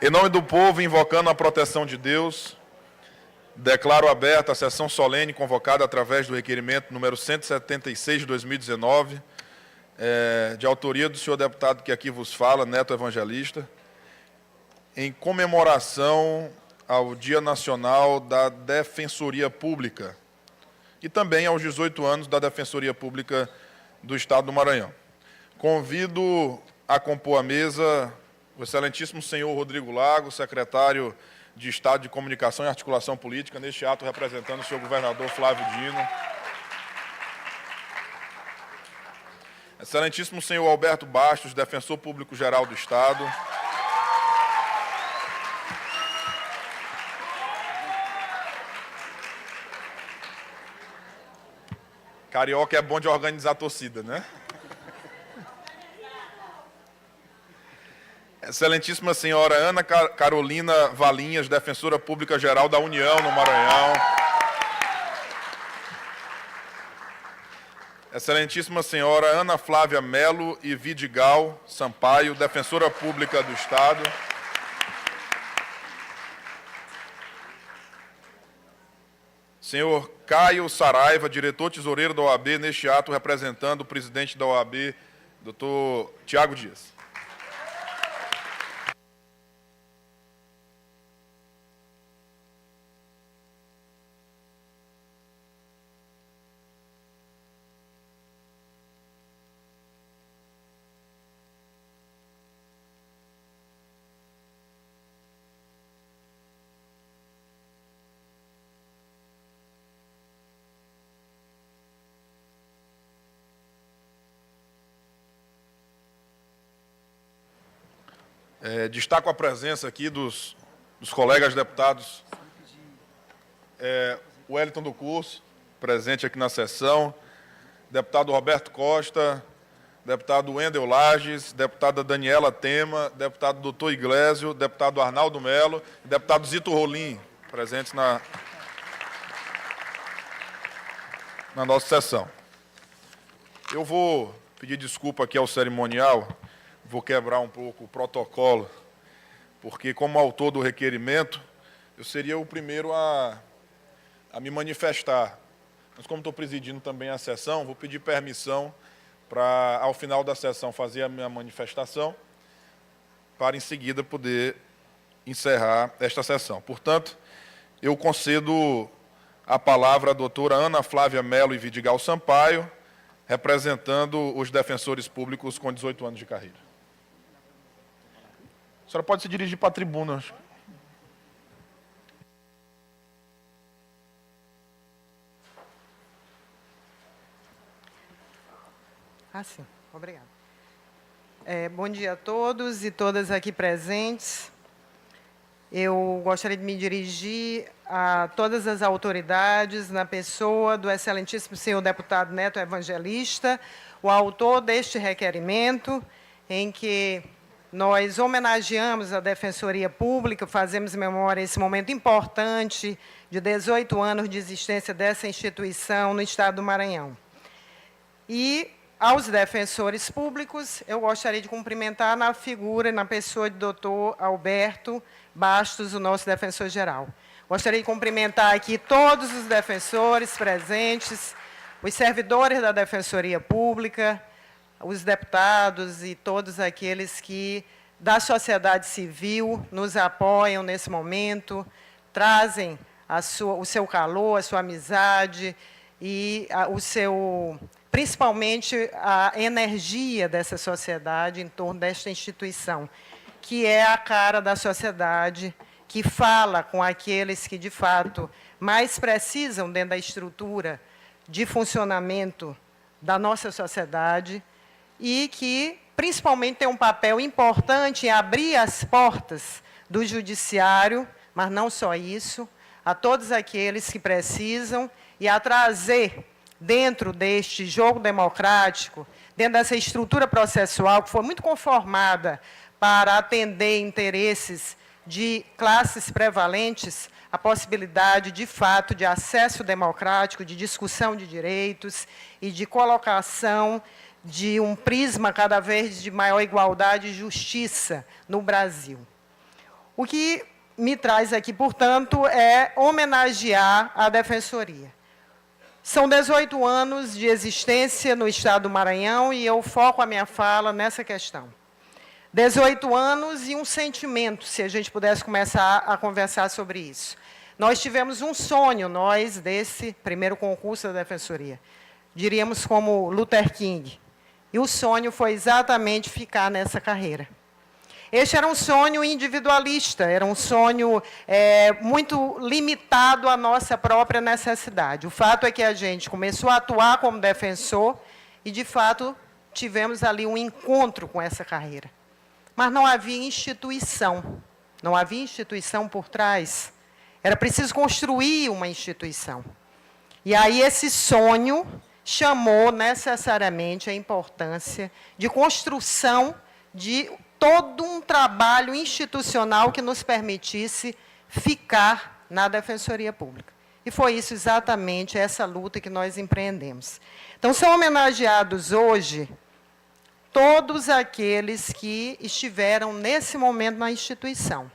Em nome do povo, invocando a proteção de Deus, declaro aberta a sessão solene convocada através do requerimento número 176 de 2019, de autoria do senhor deputado que aqui vos fala, Neto Evangelista, em comemoração ao Dia Nacional da Defensoria Pública e também aos 18 anos da Defensoria Pública do Estado do Maranhão. Convido a compor a mesa o excelentíssimo senhor Rodrigo Lago, secretário de Estado de Comunicação e Articulação Política, neste ato representando o senhor governador Flávio Dino. Excelentíssimo senhor Alberto Bastos, defensor público-geral do Estado. Carioca é bom de organizar a torcida, né? Excelentíssima senhora Ana Carolina Valinhas, defensora pública-geral da União no Maranhão. Excelentíssima senhora Ana Flávia Melo e Vidigal Sampaio, defensora pública do Estado. Senhor Caio Saraiva, diretor-tesoureiro da OAB, neste ato representando o presidente da OAB, doutor Tiago Dias. Destaco a presença aqui dos colegas deputados Wellington do Curso, presente aqui na sessão, deputado Roberto Costa, deputado Wendel Lages, deputada Daniela Tema, deputado doutor Iglesio, deputado Arnaldo Melo e deputado Zito Rolim, presentes na nossa sessão. Eu vou pedir desculpa aqui ao cerimonial. Vou quebrar um pouco o protocolo, porque, como autor do requerimento, eu seria o primeiro a me manifestar. Mas, como estou presidindo também a sessão, vou pedir permissão para, ao final da sessão, fazer a minha manifestação, para, em seguida, poder encerrar esta sessão. Portanto, eu concedo a palavra à doutora Ana Flávia Melo e Vidigal Sampaio, representando os defensores públicos com 18 anos de carreira. A senhora pode se dirigir para a tribuna. Sim. Obrigada. Bom dia a todos e todas aqui presentes. Eu gostaria de me dirigir a todas as autoridades, na pessoa do excelentíssimo senhor deputado Neto Evangelista, o autor deste requerimento, em que nós homenageamos a Defensoria Pública, fazemos memória a esse momento importante de 18 anos de existência dessa instituição no Estado do Maranhão. E, aos defensores públicos, eu gostaria de cumprimentar na figura e na pessoa do doutor Alberto Bastos, o nosso defensor-geral. Gostaria de cumprimentar aqui todos os defensores presentes, os servidores da Defensoria Pública, os deputados e todos aqueles que, da sociedade civil, nos apoiam nesse momento, trazem o seu calor, a sua amizade e principalmente a energia dessa sociedade em torno desta instituição, que é a cara da sociedade, que fala com aqueles que, de fato, mais precisam dentro da estrutura de funcionamento da nossa sociedade, e que, principalmente, tem um papel importante em abrir as portas do judiciário, mas não só isso, a todos aqueles que precisam, e a trazer, dentro deste jogo democrático, dentro dessa estrutura processual, que foi muito conformada para atender interesses de classes prevalentes, a possibilidade, de fato, de acesso democrático, de discussão de direitos e de colocação de um prisma cada vez de maior igualdade e justiça no Brasil. O que me traz aqui, portanto, é homenagear a Defensoria. São 18 anos de existência no Estado do Maranhão e eu foco a minha fala nessa questão. 18 anos e um sentimento, se a gente pudesse começar a conversar sobre isso. Nós tivemos um sonho, nós, desse primeiro concurso da Defensoria. Diríamos como Luther King. E o sonho foi exatamente ficar nessa carreira. Este era um sonho individualista, era um sonho muito limitado à nossa própria necessidade. O fato é que a gente começou a atuar como defensor e, de fato, tivemos ali um encontro com essa carreira. Mas não havia instituição, não havia instituição por trás. Era preciso construir uma instituição. E aí esse sonho chamou necessariamente a importância de construção de todo um trabalho institucional que nos permitisse ficar na Defensoria Pública. E foi isso exatamente, essa luta que nós empreendemos. Então, são homenageados hoje todos aqueles que estiveram nesse momento na instituição.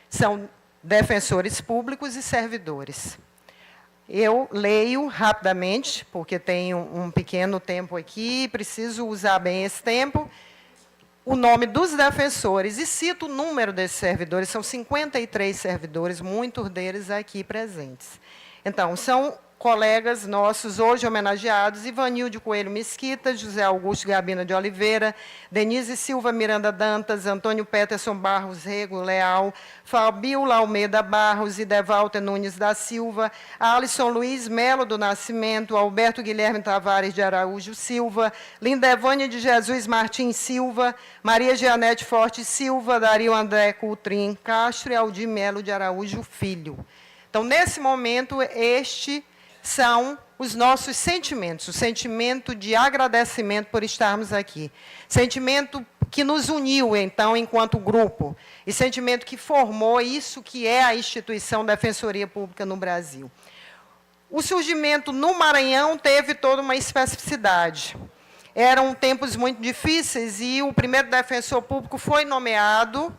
São defensores públicos e servidores. Eu leio rapidamente, porque tenho um pequeno tempo aqui, preciso usar bem esse tempo, o nome dos defensores, e cito o número desses servidores, são 53 servidores, muitos deles aqui presentes. Então, são colegas nossos hoje homenageados: Ivanilde Coelho Mesquita, José Augusto Gabina de Oliveira, Denise Silva Miranda Dantas, Antônio Peterson Barros Rego Leal, Fabiola Almeida Barros, Idevalter Nunes da Silva, Alisson Luiz Melo do Nascimento, Alberto Guilherme Tavares de Araújo Silva, Lindevânia de Jesus Martins Silva, Maria Jeanete Forte Silva, Dario André Coutrin Castro e Aldir Melo de Araújo Filho. Então, nesse momento, são os nossos sentimentos, o sentimento de agradecimento por estarmos aqui, sentimento que nos uniu, então, enquanto grupo, e sentimento que formou isso que é a instituição Defensoria Pública no Brasil. O surgimento no Maranhão teve toda uma especificidade. Eram tempos muito difíceis e o primeiro defensor público foi nomeado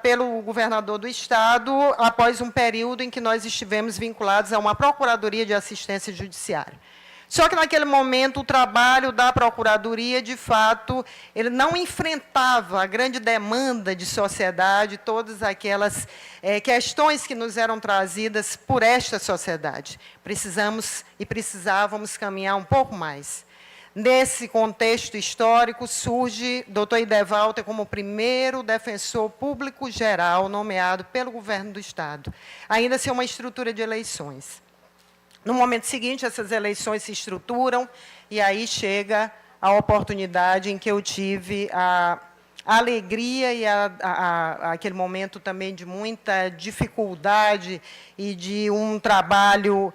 pelo governador do Estado, após um período em que nós estivemos vinculados a uma Procuradoria de Assistência Judiciária. Só que, naquele momento, o trabalho da Procuradoria, de fato, ele não enfrentava a grande demanda de sociedade, todas aquelas questões que nos eram trazidas por esta sociedade. Precisávamos caminhar um pouco mais. Nesse contexto histórico, surge Dr. Idevalter como o primeiro defensor público geral nomeado pelo governo do Estado, ainda sem uma estrutura de eleições. No momento seguinte, essas eleições se estruturam, e aí chega a oportunidade em que eu tive a alegria e aquele momento também de muita dificuldade e de um trabalho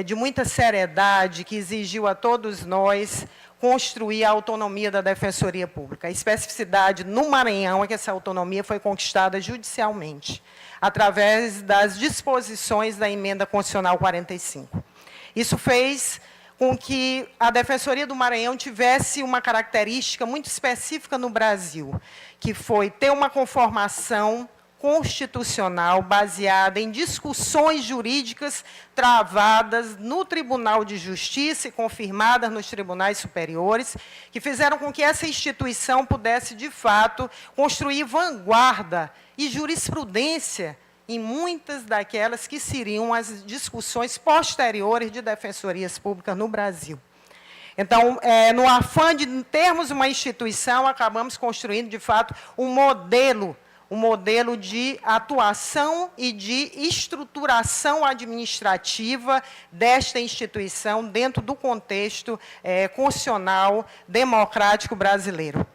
de muita seriedade, que exigiu a todos nós construir a autonomia da Defensoria Pública. A especificidade no Maranhão é que essa autonomia foi conquistada judicialmente, através das disposições da Emenda Constitucional 45. Isso fez com que a Defensoria do Maranhão tivesse uma característica muito específica no Brasil, que foi ter uma conformação constitucional baseada em discussões jurídicas travadas no Tribunal de Justiça e confirmadas nos tribunais superiores, que fizeram com que essa instituição pudesse, de fato, construir vanguarda e jurisprudência em muitas daquelas que seriam as discussões posteriores de defensorias públicas no Brasil. Então, no afã de termos uma instituição, acabamos construindo, de fato, um modelo de atuação e de estruturação administrativa desta instituição dentro do contexto constitucional democrático brasileiro.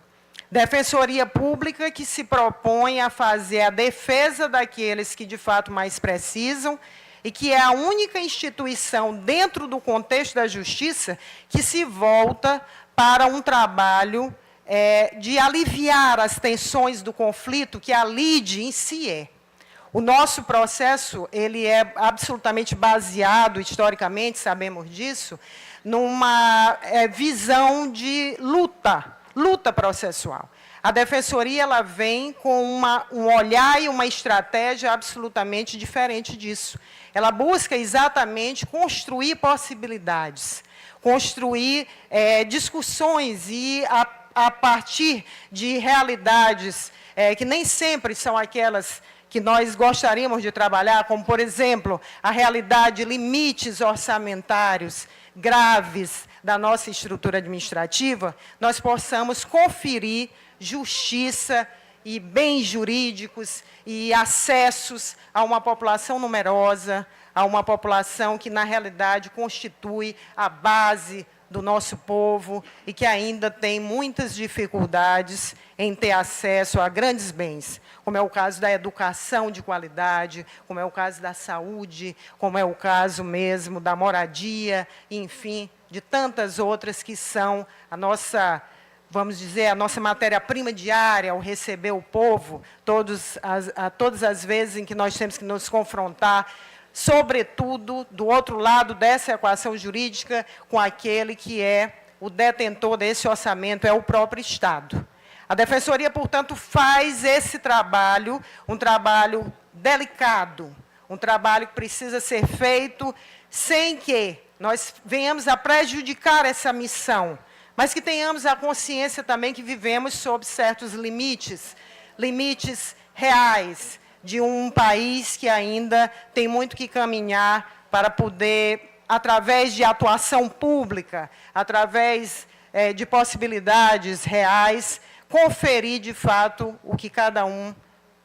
Defensoria Pública que se propõe a fazer a defesa daqueles que, de fato, mais precisam, e que é a única instituição dentro do contexto da justiça que se volta para um trabalho de aliviar as tensões do conflito que a lide em si é. O nosso processo ele é absolutamente baseado, historicamente, sabemos disso, numa visão de luta processual. A Defensoria ela vem com um olhar e uma estratégia absolutamente diferente disso. Ela busca exatamente construir possibilidades, construir discussões e, a partir de realidades que nem sempre são aquelas que nós gostaríamos de trabalhar, como, por exemplo, a realidade de limites orçamentários graves da nossa estrutura administrativa, nós possamos conferir justiça e bens jurídicos e acessos a uma população numerosa, a uma população que, na realidade, constitui a base do nosso povo e que ainda tem muitas dificuldades em ter acesso a grandes bens, como é o caso da educação de qualidade, como é o caso da saúde, como é o caso mesmo da moradia, enfim, de tantas outras que são a nossa, vamos dizer, a nossa matéria-prima diária ao receber o povo, todas as vezes em que nós temos que nos confrontar, sobretudo, do outro lado dessa equação jurídica, com aquele que é o detentor desse orçamento, é o próprio Estado. A Defensoria, portanto, faz esse trabalho, um trabalho delicado, um trabalho que precisa ser feito sem que nós venhamos a prejudicar essa missão, mas que tenhamos a consciência também que vivemos sob certos limites, limites reais, de um país que ainda tem muito que caminhar para poder, através de atuação pública, através de possibilidades reais, conferir, de fato, o que cada um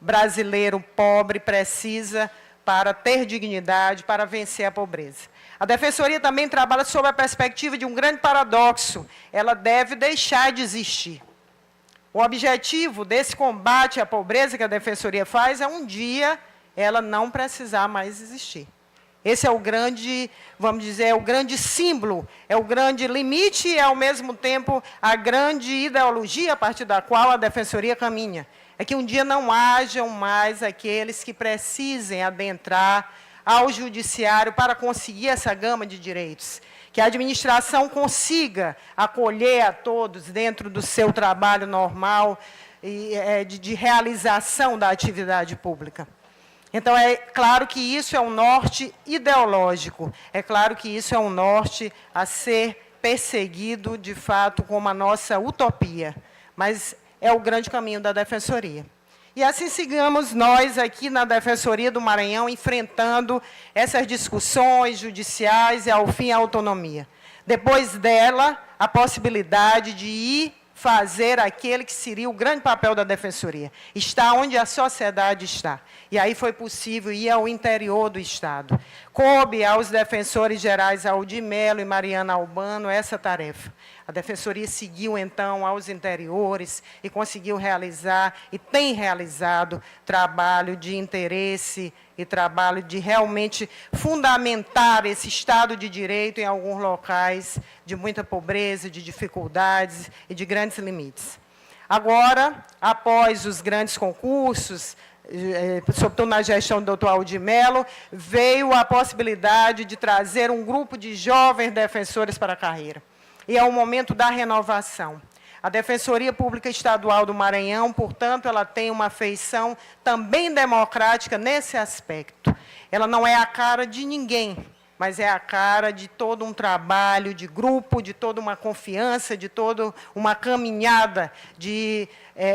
brasileiro pobre precisa para ter dignidade, para vencer a pobreza. A Defensoria também trabalha sob a perspectiva de um grande paradoxo. Ela deve deixar de existir. O objetivo desse combate à pobreza que a Defensoria faz é, um dia, ela não precisar mais existir. Esse é o grande, vamos dizer, é o grande símbolo, é o grande limite e, ao mesmo tempo, a grande ideologia a partir da qual a Defensoria caminha. É que um dia não hajam mais aqueles que precisem adentrar ao judiciário para conseguir essa gama de direitos. Que a administração consiga acolher a todos dentro do seu trabalho normal e, de realização da atividade pública. Então, é claro que isso é um norte ideológico, é claro que isso é um norte a ser perseguido, de fato, como a nossa utopia, mas é o grande caminho da Defensoria. E assim sigamos nós aqui na Defensoria do Maranhão, enfrentando essas discussões judiciais e, ao fim, a autonomia. Depois dela, a possibilidade de ir fazer aquele que seria o grande papel da Defensoria. Está onde a sociedade está. E aí foi possível ir ao interior do Estado. Coube aos defensores gerais Aldir Mello e Mariana Albano essa tarefa. A Defensoria seguiu, então, aos interiores e conseguiu realizar, e tem realizado, trabalho de interesse e trabalho de realmente fundamentar esse Estado de Direito em alguns locais de muita pobreza, de dificuldades e de grandes limites. Agora, após os grandes concursos, sobretudo na gestão do Dr. Aldir Mello, veio a possibilidade de trazer um grupo de jovens defensores para a carreira. E é o momento da renovação. A Defensoria Pública Estadual do Maranhão, portanto, ela tem uma feição também democrática nesse aspecto. Ela não é a cara de ninguém, mas é a cara de todo um trabalho de grupo, de toda uma confiança, de toda uma caminhada, de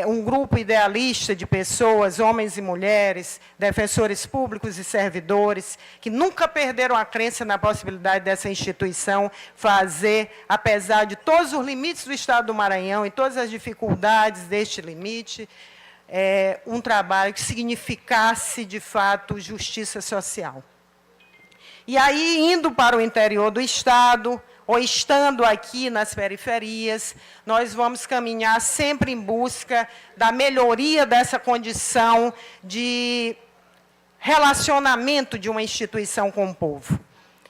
um grupo idealista de pessoas, homens e mulheres, defensores públicos e servidores, que nunca perderam a crença na possibilidade dessa instituição fazer, apesar de todos os limites do Estado do Maranhão e todas as dificuldades deste limite, um trabalho que significasse, de fato, justiça social. E aí, indo para o interior do Estado, ou estando aqui nas periferias, nós vamos caminhar sempre em busca da melhoria dessa condição de relacionamento de uma instituição com o povo.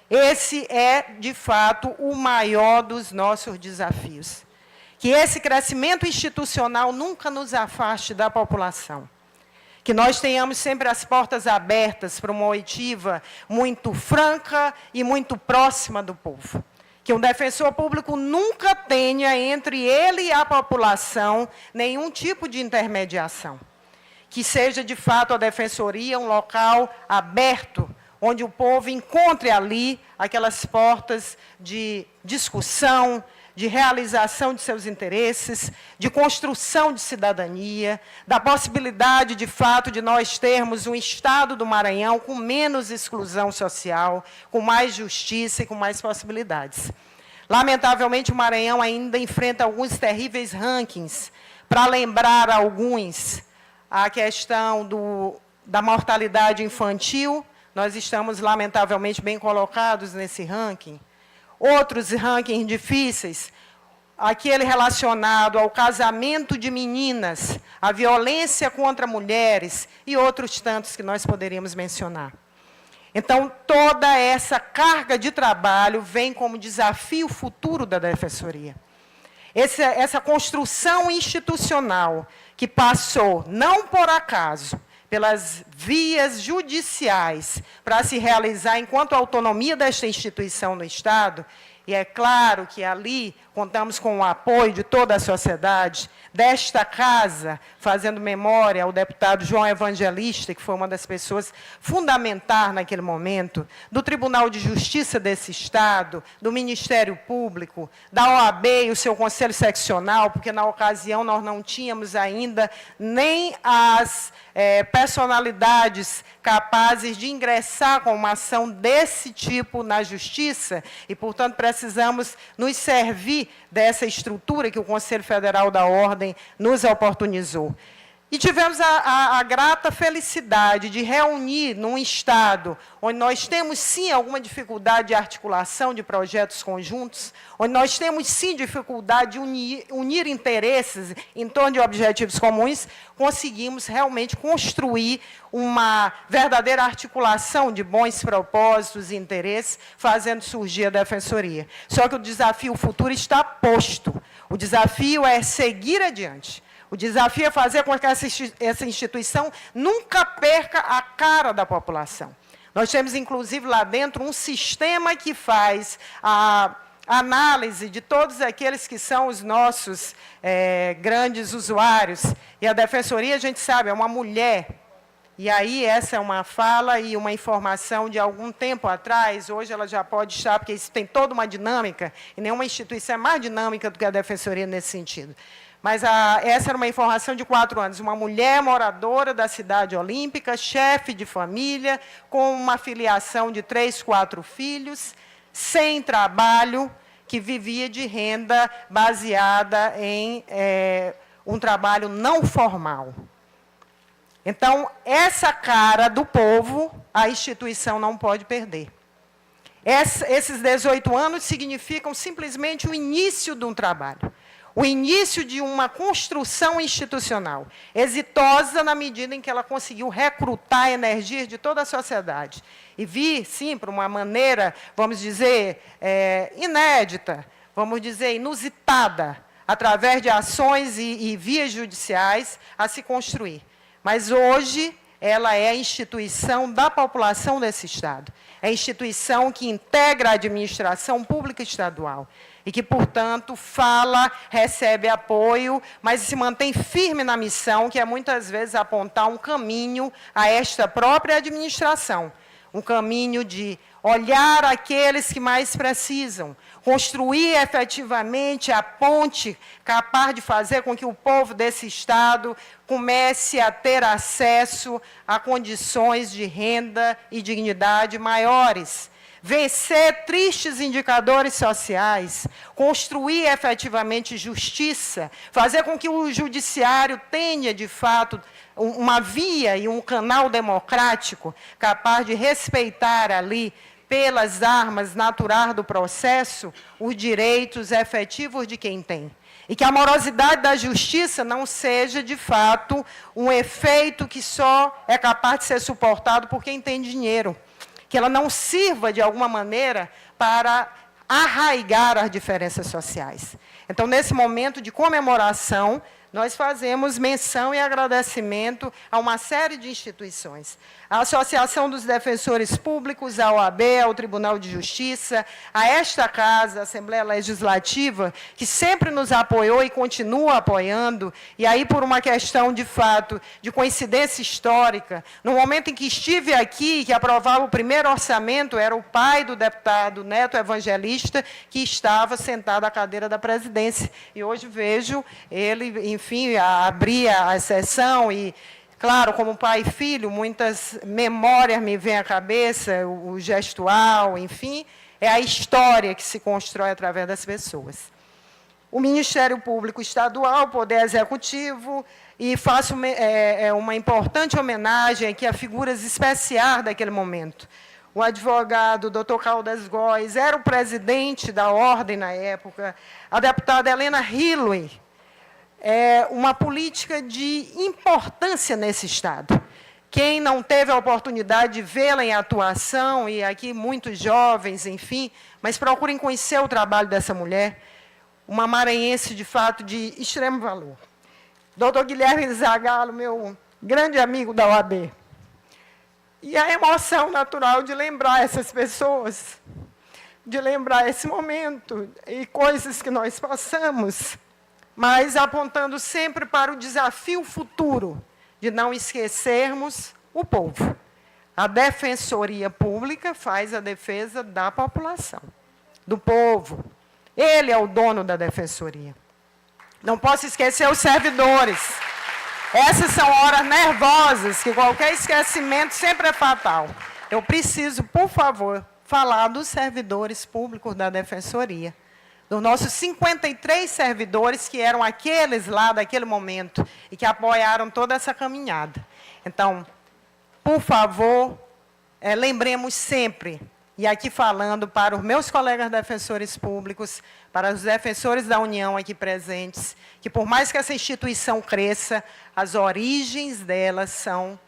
Esse é, de fato, o maior dos nossos desafios. Que esse crescimento institucional nunca nos afaste da população. Que nós tenhamos sempre as portas abertas para uma oitiva muito franca e muito próxima do povo. que um defensor público nunca tenha entre ele e a população nenhum tipo de intermediação. Que seja, de fato, a defensoria um local aberto, onde o povo encontre ali aquelas portas de discussão, de realização de seus interesses, de construção de cidadania, da possibilidade, de fato, de nós termos um Estado do Maranhão com menos exclusão social, com mais justiça e com mais possibilidades. Lamentavelmente, o Maranhão ainda enfrenta alguns terríveis rankings. Para lembrar alguns, a questão da mortalidade infantil, nós estamos, lamentavelmente, bem colocados nesse ranking. Outros rankings difíceis, aquele relacionado ao casamento de meninas, a violência contra mulheres e outros tantos que nós poderíamos mencionar. Então, toda essa carga de trabalho vem como desafio futuro da Defensoria. Essa construção institucional que passou, não por acaso, pelas vias judiciais para se realizar enquanto autonomia desta instituição no Estado, e é claro que ali contamos com o apoio de toda a sociedade, desta casa, fazendo memória ao deputado João Evangelista, que foi uma das pessoas fundamentais naquele momento, do Tribunal de Justiça desse Estado, do Ministério Público, da OAB e o seu Conselho Seccional, porque na ocasião nós não tínhamos ainda nem as personalidades capazes de ingressar com uma ação desse tipo na Justiça, e, portanto, precisamos nos servir dessa estrutura que o Conselho Federal da Ordem nos oportunizou. E tivemos a grata felicidade de reunir num Estado onde nós temos, sim, alguma dificuldade de articulação de projetos conjuntos, onde nós temos, sim, dificuldade de unir interesses em torno de objetivos comuns, conseguimos realmente construir uma verdadeira articulação de bons propósitos e interesses, fazendo surgir a Defensoria. Só que o desafio futuro está posto. O desafio é seguir adiante. O desafio é fazer com que essa instituição nunca perca a cara da população. Nós temos, inclusive, lá dentro, um sistema que faz a análise de todos aqueles que são os nossos grandes usuários. E a Defensoria, a gente sabe, é uma mulher. E aí, essa é uma fala e uma informação de algum tempo atrás. Hoje ela já pode estar, porque isso tem toda uma dinâmica, e nenhuma instituição é mais dinâmica do que a Defensoria nesse sentido. Mas essa era uma informação de 4 anos. Uma mulher moradora da cidade olímpica, chefe de família, com uma filiação de 3, 4 filhos, sem trabalho, que vivia de renda baseada em um trabalho não formal. Então, essa cara do povo, a instituição não pode perder. Esses 18 anos significam simplesmente o início de um trabalho. O início de uma construção institucional, exitosa na medida em que ela conseguiu recrutar energias de toda a sociedade. E vir, sim, para uma maneira, vamos dizer, inédita, vamos dizer, inusitada, através de ações e vias judiciais, a se construir. Mas hoje ela é a instituição da população desse Estado. É a instituição que integra a administração pública estadual. E que, portanto, fala, recebe apoio, mas se mantém firme na missão, que é muitas vezes apontar um caminho a esta própria administração. Um caminho de olhar aqueles que mais precisam, construir efetivamente a ponte capaz de fazer com que o povo desse Estado comece a ter acesso a condições de renda e dignidade maiores. Vencer tristes indicadores sociais, construir efetivamente justiça, fazer com que o judiciário tenha, de fato, uma via e um canal democrático capaz de respeitar ali, pelas armas naturais do processo, os direitos efetivos de quem tem. E que a morosidade da justiça não seja, de fato, um efeito que só é capaz de ser suportado por quem tem dinheiro. Que ela não sirva, de alguma maneira, para arraigar as diferenças sociais. Então, nesse momento de comemoração nós fazemos menção e agradecimento a uma série de instituições. A Associação dos Defensores Públicos, a OAB, ao Tribunal de Justiça, a esta Casa, a Assembleia Legislativa, que sempre nos apoiou e continua apoiando, e aí por uma questão, de fato, de coincidência histórica, no momento em que estive aqui, que aprovava o primeiro orçamento, era o pai do deputado Neto Evangelista, que estava sentado à cadeira da presidência. E hoje vejo ele, enfim, abrir a sessão e, claro, como pai e filho, muitas memórias me vêm à cabeça, o gestual, enfim, é a história que se constrói através das pessoas. O Ministério Público Estadual, Poder Executivo, e faço uma importante homenagem aqui a figuras especiais daquele momento. O advogado Dr. Caldas Góes era o presidente da ordem na época, a deputada Helena Hilley, uma política de importância nesse Estado. Quem não teve a oportunidade de vê-la em atuação, e aqui muitos jovens, enfim, mas procurem conhecer o trabalho dessa mulher, uma maranhense, de fato, de extremo valor. Doutor Guilherme Zagalo, meu grande amigo da OAB. E a emoção natural de lembrar essas pessoas, de lembrar esse momento e coisas que nós passamos, mas apontando sempre para o desafio futuro de não esquecermos o povo. A Defensoria Pública faz a defesa da população, do povo. Ele é o dono da Defensoria. Não posso esquecer os servidores. Essas são horas nervosas, que qualquer esquecimento sempre é fatal. Eu preciso, por favor, falar dos servidores públicos da Defensoria, dos nossos 53 servidores, que eram aqueles lá daquele momento, e que apoiaram toda essa caminhada. Então, por favor, lembremos sempre, e aqui falando para os meus colegas defensores públicos, para os defensores da União aqui presentes, que por mais que essa instituição cresça, as origens dela são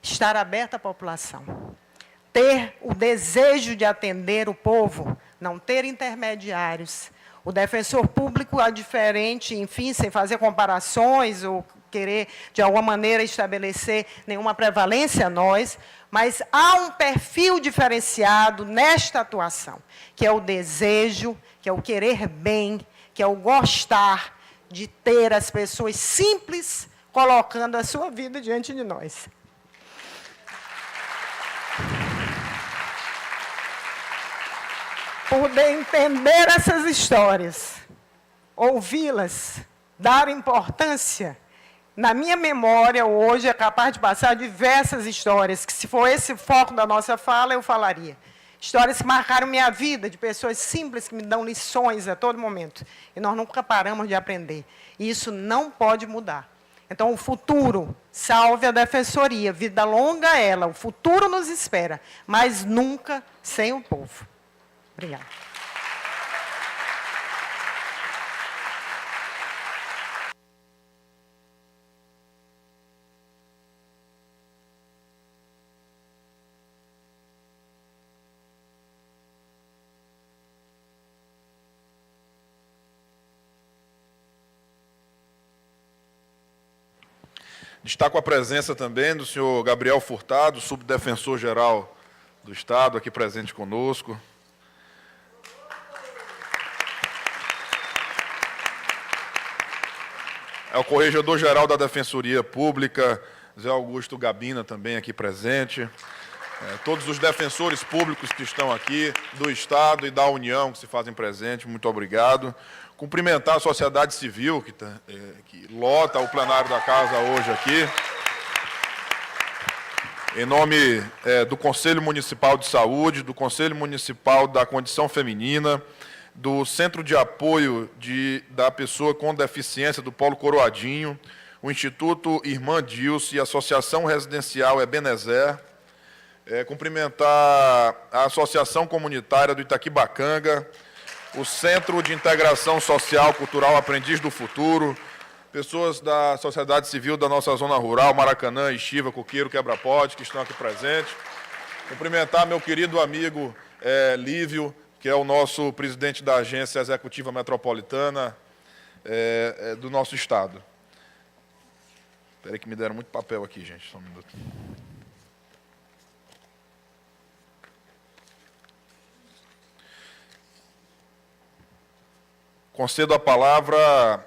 estar aberta à população. Ter o desejo de atender o povo, não ter intermediários. O defensor público é diferente, enfim, sem fazer comparações ou querer, de alguma maneira, estabelecer nenhuma prevalência a nós, mas há um perfil diferenciado nesta atuação, que é o desejo, que é o querer bem, que é o gostar de ter as pessoas simples colocando a sua vida diante de nós. Poder entender essas histórias, ouvi-las, dar importância. Na minha memória, hoje, é capaz de passar diversas histórias, que se for esse o foco da nossa fala, eu falaria. Histórias que marcaram minha vida, de pessoas simples que me dão lições a todo momento. E nós nunca paramos de aprender. E isso não pode mudar. Então, o futuro, salve a Defensoria, vida longa ela, o futuro nos espera, mas nunca sem o povo. Obrigada. Destaco a presença também do senhor Gabriel Furtado, subdefensor-geral do Estado, aqui presente conosco. É o corregedor-geral da Defensoria Pública, Zé Augusto Gabina, também aqui presente. Todos os defensores públicos que estão aqui, do Estado e da União, que se fazem presente, muito obrigado. Cumprimentar a sociedade civil, que lota o plenário da Casa hoje aqui. Em nome do Conselho Municipal de Saúde, do Conselho Municipal da Condição Feminina, do Centro de Apoio da Pessoa com Deficiência do Polo Coroadinho, o Instituto Irmã Dilce e a Associação Residencial Ebenezer. Cumprimentar a Associação Comunitária do Itaquibacanga, o Centro de Integração Social Cultural Aprendiz do Futuro, pessoas da sociedade civil da nossa zona rural, Maracanã, Estiva, Coqueiro, Quebra-Pote, que estão aqui presentes. Cumprimentar meu querido amigo Lívio, que é o nosso presidente da Agência Executiva Metropolitana do nosso Estado. Espera aí que me deram muito papel aqui, gente. Só um minuto. Concedo a palavra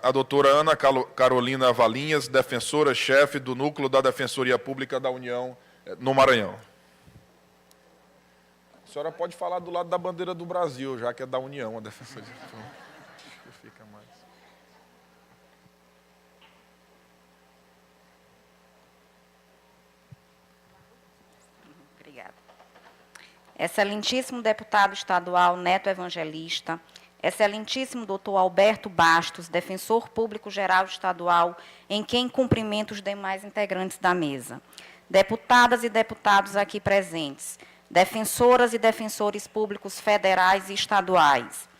à doutora Ana Carolina Valinhas, defensora-chefe do Núcleo da Defensoria Pública da União no Maranhão. A senhora pode falar do lado da bandeira do Brasil, já que é da União, a Defensoria. Acho que fica mais. Obrigada. Excelentíssimo deputado estadual Neto Evangelista, excelentíssimo doutor Alberto Bastos, defensor público-geral estadual, em quem cumprimento os demais integrantes da mesa. Deputadas e deputados aqui presentes, defensoras e defensores públicos federais e estaduais,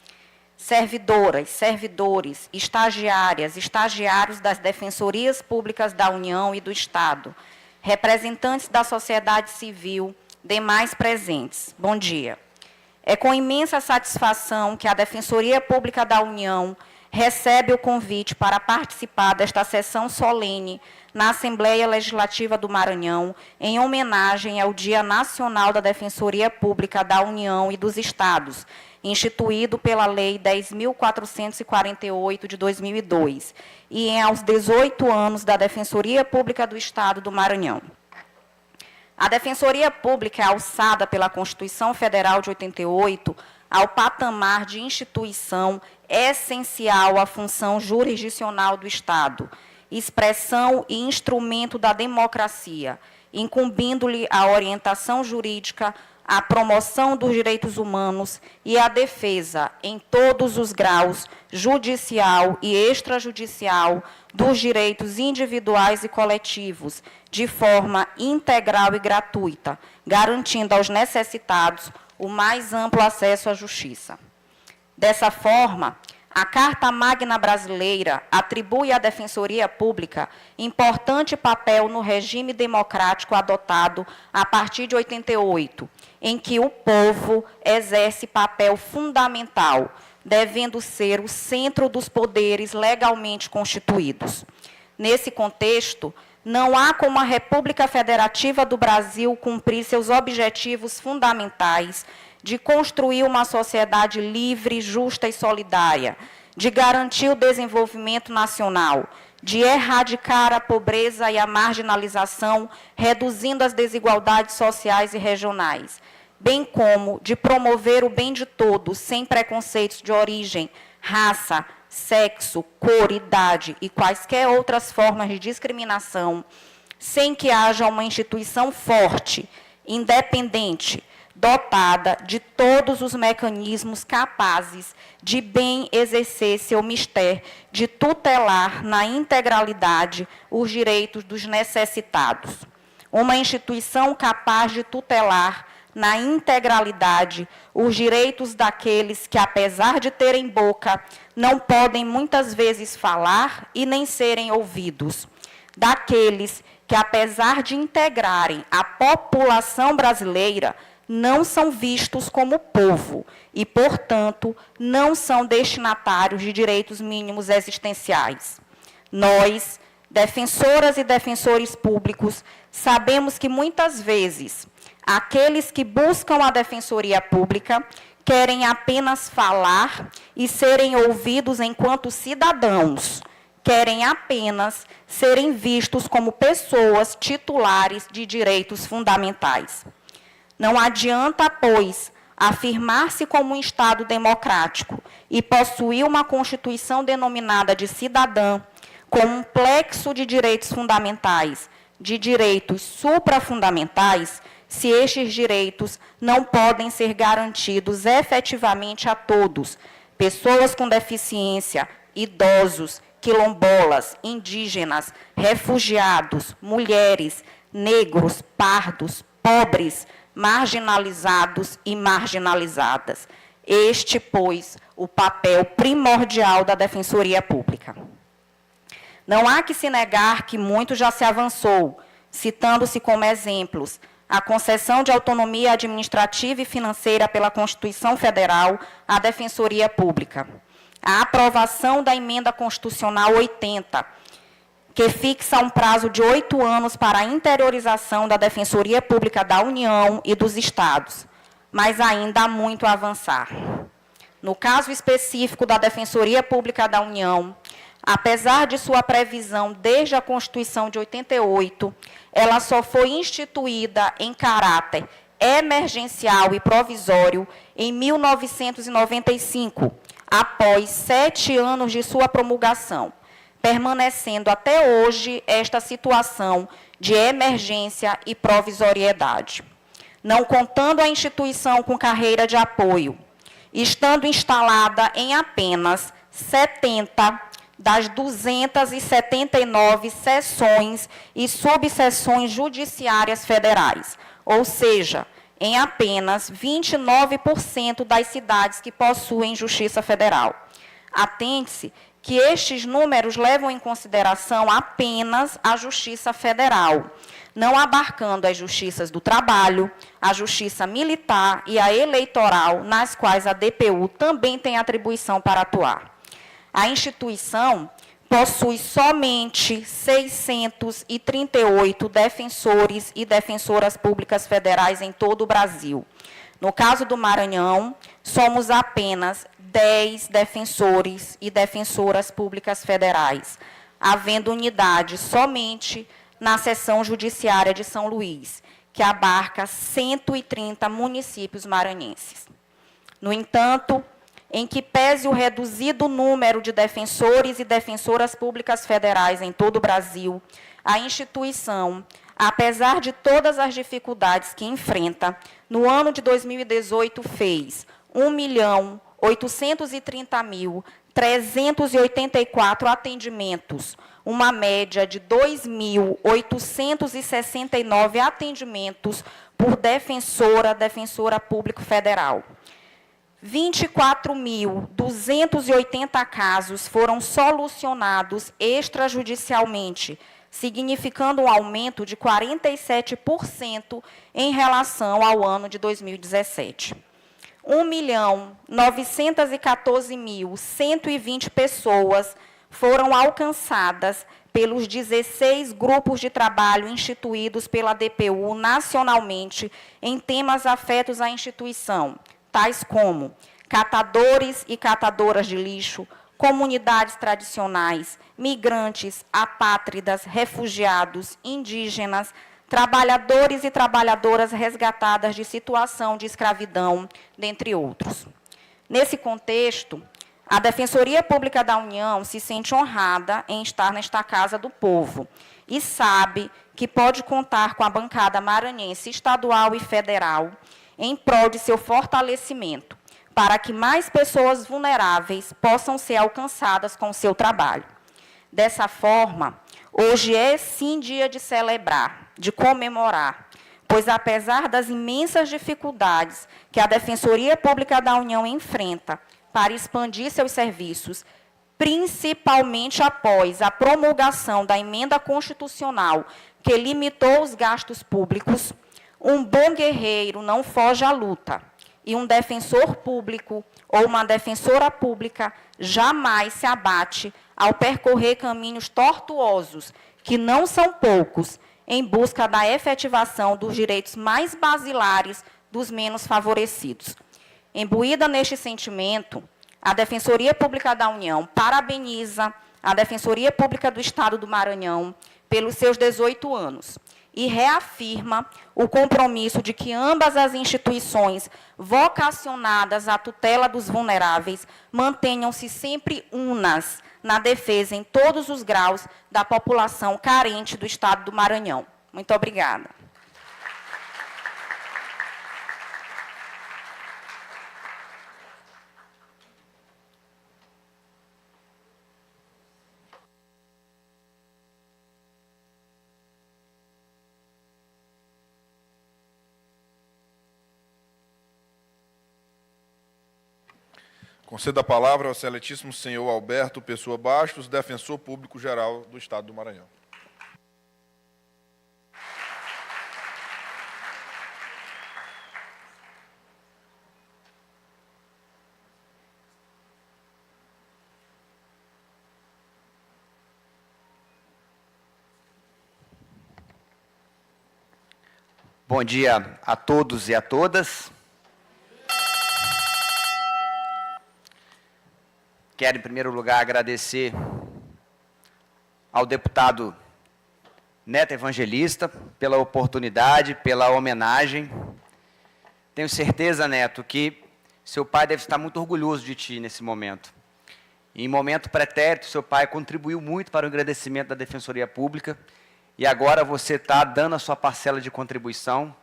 servidoras, servidores, estagiárias, estagiários das defensorias públicas da União e do Estado, representantes da sociedade civil, demais presentes. Bom dia. É com imensa satisfação que a Defensoria Pública da União recebe o convite para participar desta sessão solene na Assembleia Legislativa do Maranhão, em homenagem ao Dia Nacional da Defensoria Pública da União e dos Estados, instituído pela Lei 10.448 de 2002, e aos 18 anos da Defensoria Pública do Estado do Maranhão. A Defensoria Pública é alçada pela Constituição Federal de 88 ao patamar de instituição essencial à função jurisdicional do Estado, expressão e instrumento da democracia, incumbindo-lhe a orientação jurídica, a promoção dos direitos humanos e a defesa, em todos os graus, judicial e extrajudicial, dos direitos individuais e coletivos, de forma integral e gratuita, garantindo aos necessitados o mais amplo acesso à justiça. Dessa forma, a Carta Magna Brasileira atribui à Defensoria Pública importante papel no regime democrático adotado a partir de 88, em que o povo exerce papel fundamental, devendo ser o centro dos poderes legalmente constituídos. Nesse contexto, não há como a República Federativa do Brasil cumprir seus objetivos fundamentais de construir uma sociedade livre, justa e solidária, de garantir o desenvolvimento nacional, de erradicar a pobreza e a marginalização, reduzindo as desigualdades sociais e regionais, bem como de promover o bem de todos, sem preconceitos de origem, raça, sexo, cor, idade e quaisquer outras formas de discriminação, sem que haja uma instituição forte, independente, dotada de todos os mecanismos capazes de bem exercer seu mistério de tutelar na integralidade os direitos dos necessitados. Uma instituição capaz de tutelar na integralidade os direitos daqueles que, apesar de terem boca, não podem muitas vezes falar e nem serem ouvidos. Daqueles que, apesar de integrarem a população brasileira, não são vistos como povo e, portanto, não são destinatários de direitos mínimos existenciais. Nós, defensoras e defensores públicos, sabemos que, muitas vezes, aqueles que buscam a Defensoria Pública querem apenas falar e serem ouvidos enquanto cidadãos, querem apenas serem vistos como pessoas titulares de direitos fundamentais. Não adianta, pois, afirmar-se como um Estado democrático e possuir uma Constituição denominada de cidadã, com um plexo de direitos fundamentais, de direitos suprafundamentais, se estes direitos não podem ser garantidos efetivamente a todos, pessoas com deficiência, idosos, quilombolas, indígenas, refugiados, mulheres, negros, pardos, pobres, marginalizados e marginalizadas. Este, pois, o papel primordial da Defensoria Pública. Não há que se negar que muito já se avançou, citando-se como exemplos a concessão de autonomia administrativa e financeira pela Constituição Federal à Defensoria Pública, a aprovação da Emenda Constitucional 80, que fixa um prazo de 8 anos para a interiorização da Defensoria Pública da União e dos Estados, mas ainda há muito a avançar. No caso específico da Defensoria Pública da União, apesar de sua previsão desde a Constituição de 88, ela só foi instituída em caráter emergencial e provisório em 1995, após 7 anos de sua promulgação, permanecendo até hoje esta situação de emergência e provisoriedade. Não contando a instituição com carreira de apoio, estando instalada em apenas 70 das 279 seções e subseções judiciárias federais, ou seja, em apenas 29% das cidades que possuem Justiça Federal. Atente-se que estes números levam em consideração apenas a Justiça Federal, não abarcando as justiças do trabalho, a justiça militar e a eleitoral, nas quais a DPU também tem atribuição para atuar. A instituição possui somente 638 defensores e defensoras públicas federais em todo o Brasil. No caso do Maranhão, somos apenas 10 defensores e defensoras públicas federais, havendo unidade somente na seção judiciária de São Luís, que abarca 130 municípios maranhenses. No entanto, em que pese o reduzido número de defensores e defensoras públicas federais em todo o Brasil, a instituição, apesar de todas as dificuldades que enfrenta, no ano de 2018 fez 1.830.384 atendimentos, uma média de 2.869 atendimentos por defensora público federal. 24.280 casos foram solucionados extrajudicialmente, significando um aumento de 47% em relação ao ano de 2017. 1.914.120 pessoas foram alcançadas pelos 16 grupos de trabalho instituídos pela DPU nacionalmente em temas afetos à instituição, tais como catadores e catadoras de lixo, comunidades tradicionais, migrantes, apátridas, refugiados, indígenas, trabalhadores e trabalhadoras resgatadas de situação de escravidão, dentre outros. Nesse contexto, a Defensoria Pública da União se sente honrada em estar nesta Casa do Povo e sabe que pode contar com a bancada maranhense estadual e federal em prol de seu fortalecimento, para que mais pessoas vulneráveis possam ser alcançadas com o seu trabalho. Dessa forma, hoje é sim dia de celebrar, de comemorar, pois apesar das imensas dificuldades que a Defensoria Pública da União enfrenta para expandir seus serviços, principalmente após a promulgação da emenda constitucional que limitou os gastos públicos, um bom guerreiro não foge à luta, e um defensor público ou uma defensora pública jamais se abate ao percorrer caminhos tortuosos, que não são poucos, em busca da efetivação dos direitos mais basilares dos menos favorecidos. Imbuída neste sentimento, a Defensoria Pública da União parabeniza a Defensoria Pública do Estado do Maranhão pelos seus 18 anos e reafirma o compromisso de que ambas as instituições vocacionadas à tutela dos vulneráveis mantenham-se sempre unas na defesa em todos os graus da população carente do Estado do Maranhão. Muito obrigada. Concedo a palavra ao excelentíssimo senhor Alberto Pessoa Bastos, defensor público-geral do Estado do Maranhão. Bom dia a todos e a todas. Quero, em primeiro lugar, agradecer ao deputado Neto Evangelista pela oportunidade, pela homenagem. Tenho certeza, Neto, que seu pai deve estar muito orgulhoso de ti nesse momento. Em momento pretérito, seu pai contribuiu muito para o engrandecimento da Defensoria Pública e agora você está dando a sua parcela de contribuição.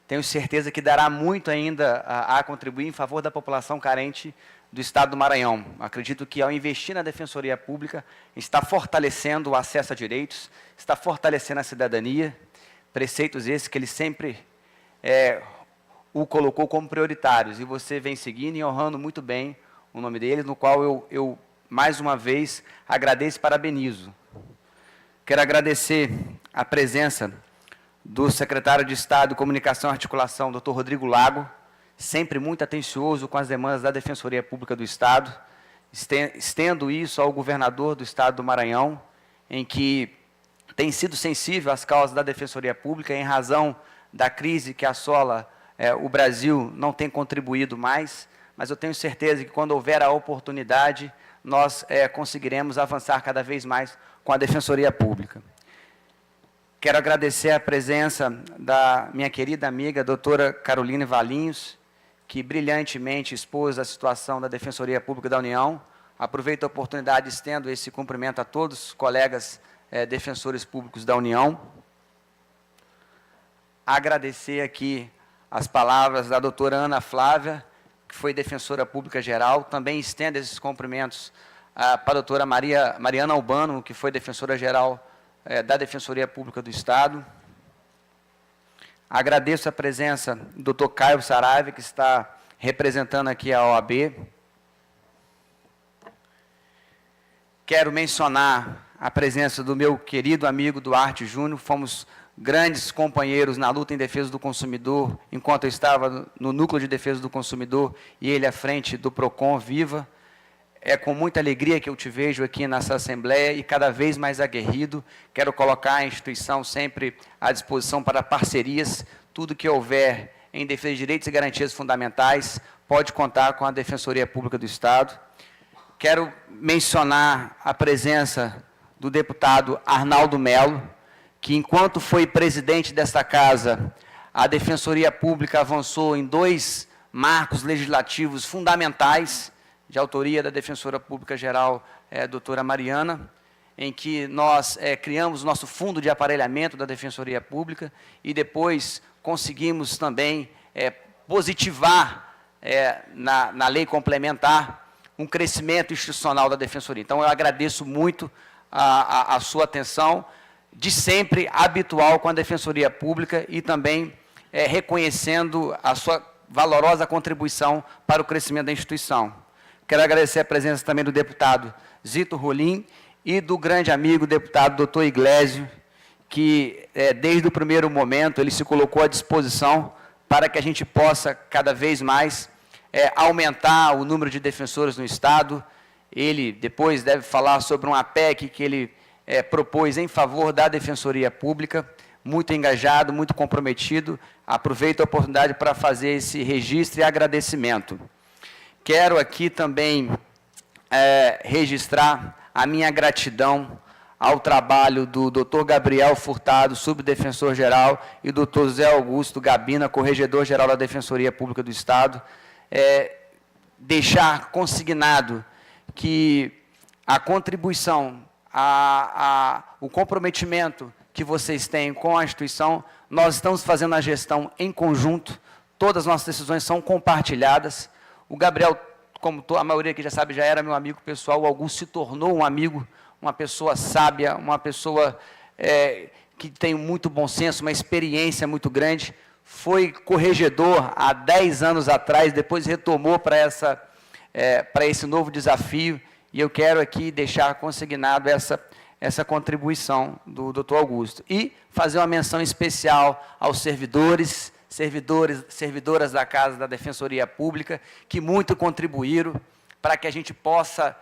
Tenho certeza que dará muito ainda a contribuir em favor da população carente do Estado do Maranhão. Acredito que, ao investir na Defensoria Pública, está fortalecendo o acesso a direitos, está fortalecendo a cidadania, preceitos esses que ele sempre o colocou como prioritários, e você vem seguindo e honrando muito bem o nome dele, no qual eu mais uma vez, agradeço e parabenizo. Quero agradecer a presença do secretário de Estado de Comunicação e Articulação, Dr. Rodrigo Lago, sempre muito atencioso com as demandas da Defensoria Pública do Estado. Estendo isso ao governador do Estado do Maranhão, em que tem sido sensível às causas da Defensoria Pública, em razão da crise que assola o Brasil, não tem contribuído mais, mas eu tenho certeza que, quando houver a oportunidade, nós conseguiremos avançar cada vez mais com a Defensoria Pública. Quero agradecer a presença da minha querida amiga, doutora Caroline Valinhos, que brilhantemente expôs a situação da Defensoria Pública da União. Aproveito a oportunidade e estendo esse cumprimento a todos os colegas defensores públicos da União. Agradecer aqui as palavras da doutora Ana Flávia, que foi defensora pública geral. Também estendo esses cumprimentos para a doutora Mariana Albano, que foi defensora geral da Defensoria Pública do Estado. Agradeço a presença do doutor Caio Saraiva, que está representando aqui a OAB. Quero mencionar a presença do meu querido amigo Duarte Júnior. Fomos grandes companheiros na luta em defesa do consumidor, enquanto eu estava no Núcleo de Defesa do Consumidor e ele à frente do PROCON Viva. É com muita alegria que eu te vejo aqui nessa Assembleia e cada vez mais aguerrido. Quero colocar a instituição sempre à disposição para parcerias. Tudo que houver em defesa de direitos e garantias fundamentais pode contar com a Defensoria Pública do Estado. Quero mencionar a presença do deputado Arnaldo Melo, que, enquanto foi presidente desta casa, a Defensoria Pública avançou em 2 marcos legislativos fundamentais, de autoria da Defensora Pública Geral, doutora Mariana, em que nós criamos o nosso fundo de aparelhamento da Defensoria Pública e depois conseguimos também positivar na lei complementar um crescimento institucional da Defensoria. Então, eu agradeço muito a sua atenção, de sempre habitual com a Defensoria Pública e também reconhecendo a sua valorosa contribuição para o crescimento da instituição. Quero agradecer a presença também do deputado Zito Rolim e do grande amigo deputado doutor Iglesio, que desde o primeiro momento ele se colocou à disposição para que a gente possa cada vez mais aumentar o número de defensores no Estado. Ele depois deve falar sobre uma PEC que ele propôs em favor da Defensoria Pública, muito engajado, muito comprometido. Aproveito a oportunidade para fazer esse registro e agradecimento. Quero aqui também registrar a minha gratidão ao trabalho do Dr. Gabriel Furtado, subdefensor-geral, e do Dr. Zé Augusto Gabina, corregedor-geral da Defensoria Pública do Estado. Deixar consignado que a contribuição, o comprometimento que vocês têm com a instituição, nós estamos fazendo a gestão em conjunto, todas as nossas decisões são compartilhadas. O Gabriel, como a maioria aqui já sabe, já era meu amigo pessoal. O Augusto se tornou um amigo, uma pessoa sábia, uma pessoa que tem muito bom senso, uma experiência muito grande. Foi corregedor há 10 anos atrás, depois retomou para esse novo desafio. E eu quero aqui deixar consignado essa contribuição do doutor Augusto. E fazer uma menção especial aos servidoras da Casa da Defensoria Pública, que muito contribuíram para que a gente possa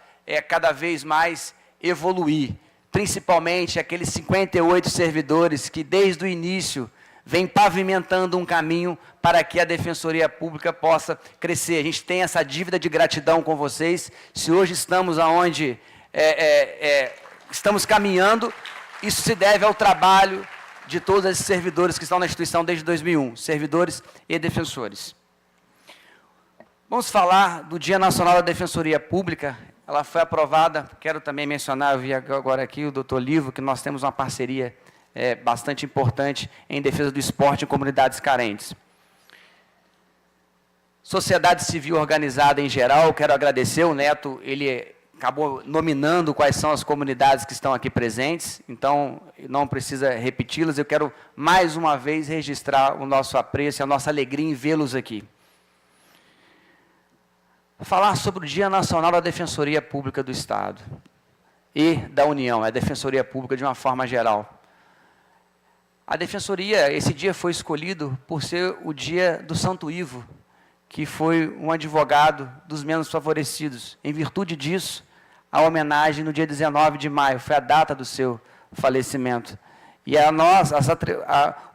cada vez mais evoluir, principalmente aqueles 58 servidores que, desde o início, vem pavimentando um caminho para que a Defensoria Pública possa crescer. A gente tem essa dívida de gratidão com vocês. Se hoje estamos aonde estamos caminhando, isso se deve ao trabalho de todos esses servidores que estão na instituição desde 2001, servidores e defensores. Vamos falar do Dia Nacional da Defensoria Pública. Ela foi aprovada, quero também mencionar, eu vi agora aqui o doutor Livro, que nós temos uma parceria bastante importante em defesa do esporte em comunidades carentes. Sociedade civil organizada em geral, quero agradecer, o Neto, ele acabou nominando quais são as comunidades que estão aqui presentes, então não precisa repeti-las, eu quero mais uma vez registrar o nosso apreço e a nossa alegria em vê-los aqui. Falar sobre o Dia Nacional da Defensoria Pública do Estado e da União, a Defensoria Pública de uma forma geral. A Defensoria, esse dia foi escolhido por ser o dia do Santo Ivo, que foi um advogado dos menos favorecidos. Em virtude disso, a homenagem no dia 19 de maio, foi a data do seu falecimento. E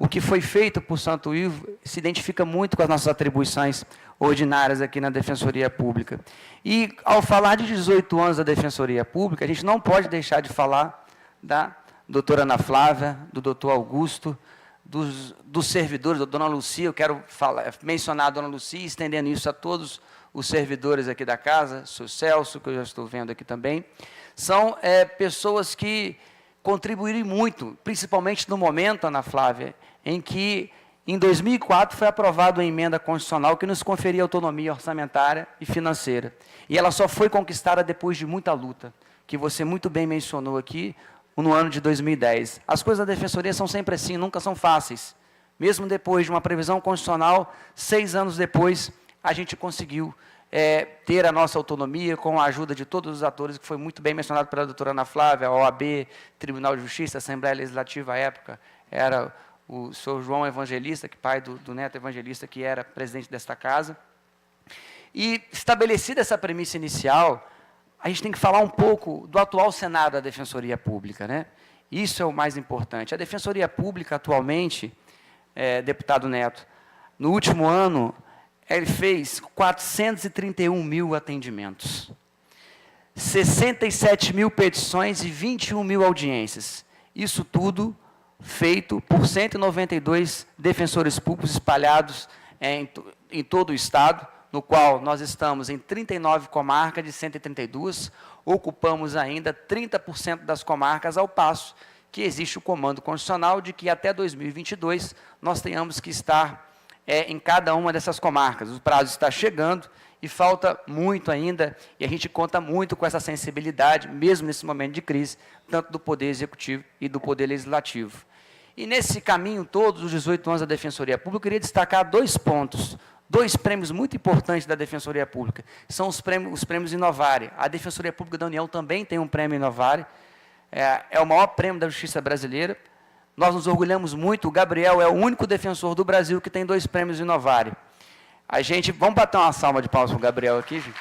o que foi feito por Santo Ivo se identifica muito com as nossas atribuições ordinárias aqui na Defensoria Pública. E, ao falar de 18 anos da Defensoria Pública, a gente não pode deixar de falar da doutora Ana Flávia, do doutor Augusto, dos servidores, da dona Lucia. Eu quero mencionar a dona Lucia, estendendo isso a todos os servidores aqui da casa, o senhor Celso, que eu já estou vendo aqui também. São pessoas que contribuíram muito, principalmente no momento, Ana Flávia, em que, em 2004, foi aprovada uma emenda constitucional que nos conferia autonomia orçamentária e financeira. E ela só foi conquistada depois de muita luta, que você muito bem mencionou aqui, no ano de 2010. As coisas da Defensoria são sempre assim, nunca são fáceis. Mesmo depois de uma previsão constitucional, 6 anos depois, a gente conseguiu ter a nossa autonomia com a ajuda de todos os atores, que foi muito bem mencionado pela doutora Ana Flávia, a OAB, Tribunal de Justiça, Assembleia Legislativa à época, era o senhor João Evangelista, que pai do Neto Evangelista, que era presidente desta casa. E, estabelecida essa premissa inicial, a gente tem que falar um pouco do atual cenário da Defensoria Pública, né? Isso é o mais importante. A Defensoria Pública, atualmente, deputado Neto, no último ano, ele fez 431 mil atendimentos, 67 mil petições e 21 mil audiências. Isso tudo feito por 192 defensores públicos espalhados em todo o Estado, no qual nós estamos em 39 comarcas de 132, ocupamos ainda 30% das comarcas, ao passo que existe o comando constitucional de que até 2022 nós tenhamos que estar em cada uma dessas comarcas. O prazo está chegando e falta muito ainda, e a gente conta muito com essa sensibilidade, mesmo nesse momento de crise, tanto do Poder Executivo e do Poder Legislativo. E nesse caminho todo, dos 18 anos da Defensoria Pública, eu queria destacar 2 pontos, 2 prêmios muito importantes da Defensoria Pública. São os prêmios Inovare. A Defensoria Pública da União também tem um prêmio Inovare, é o maior prêmio da Justiça brasileira. Nós nos orgulhamos muito, o Gabriel é o único defensor do Brasil que tem 2 prêmios Inovare. Vamos bater uma salva de palmas para o Gabriel aqui, gente.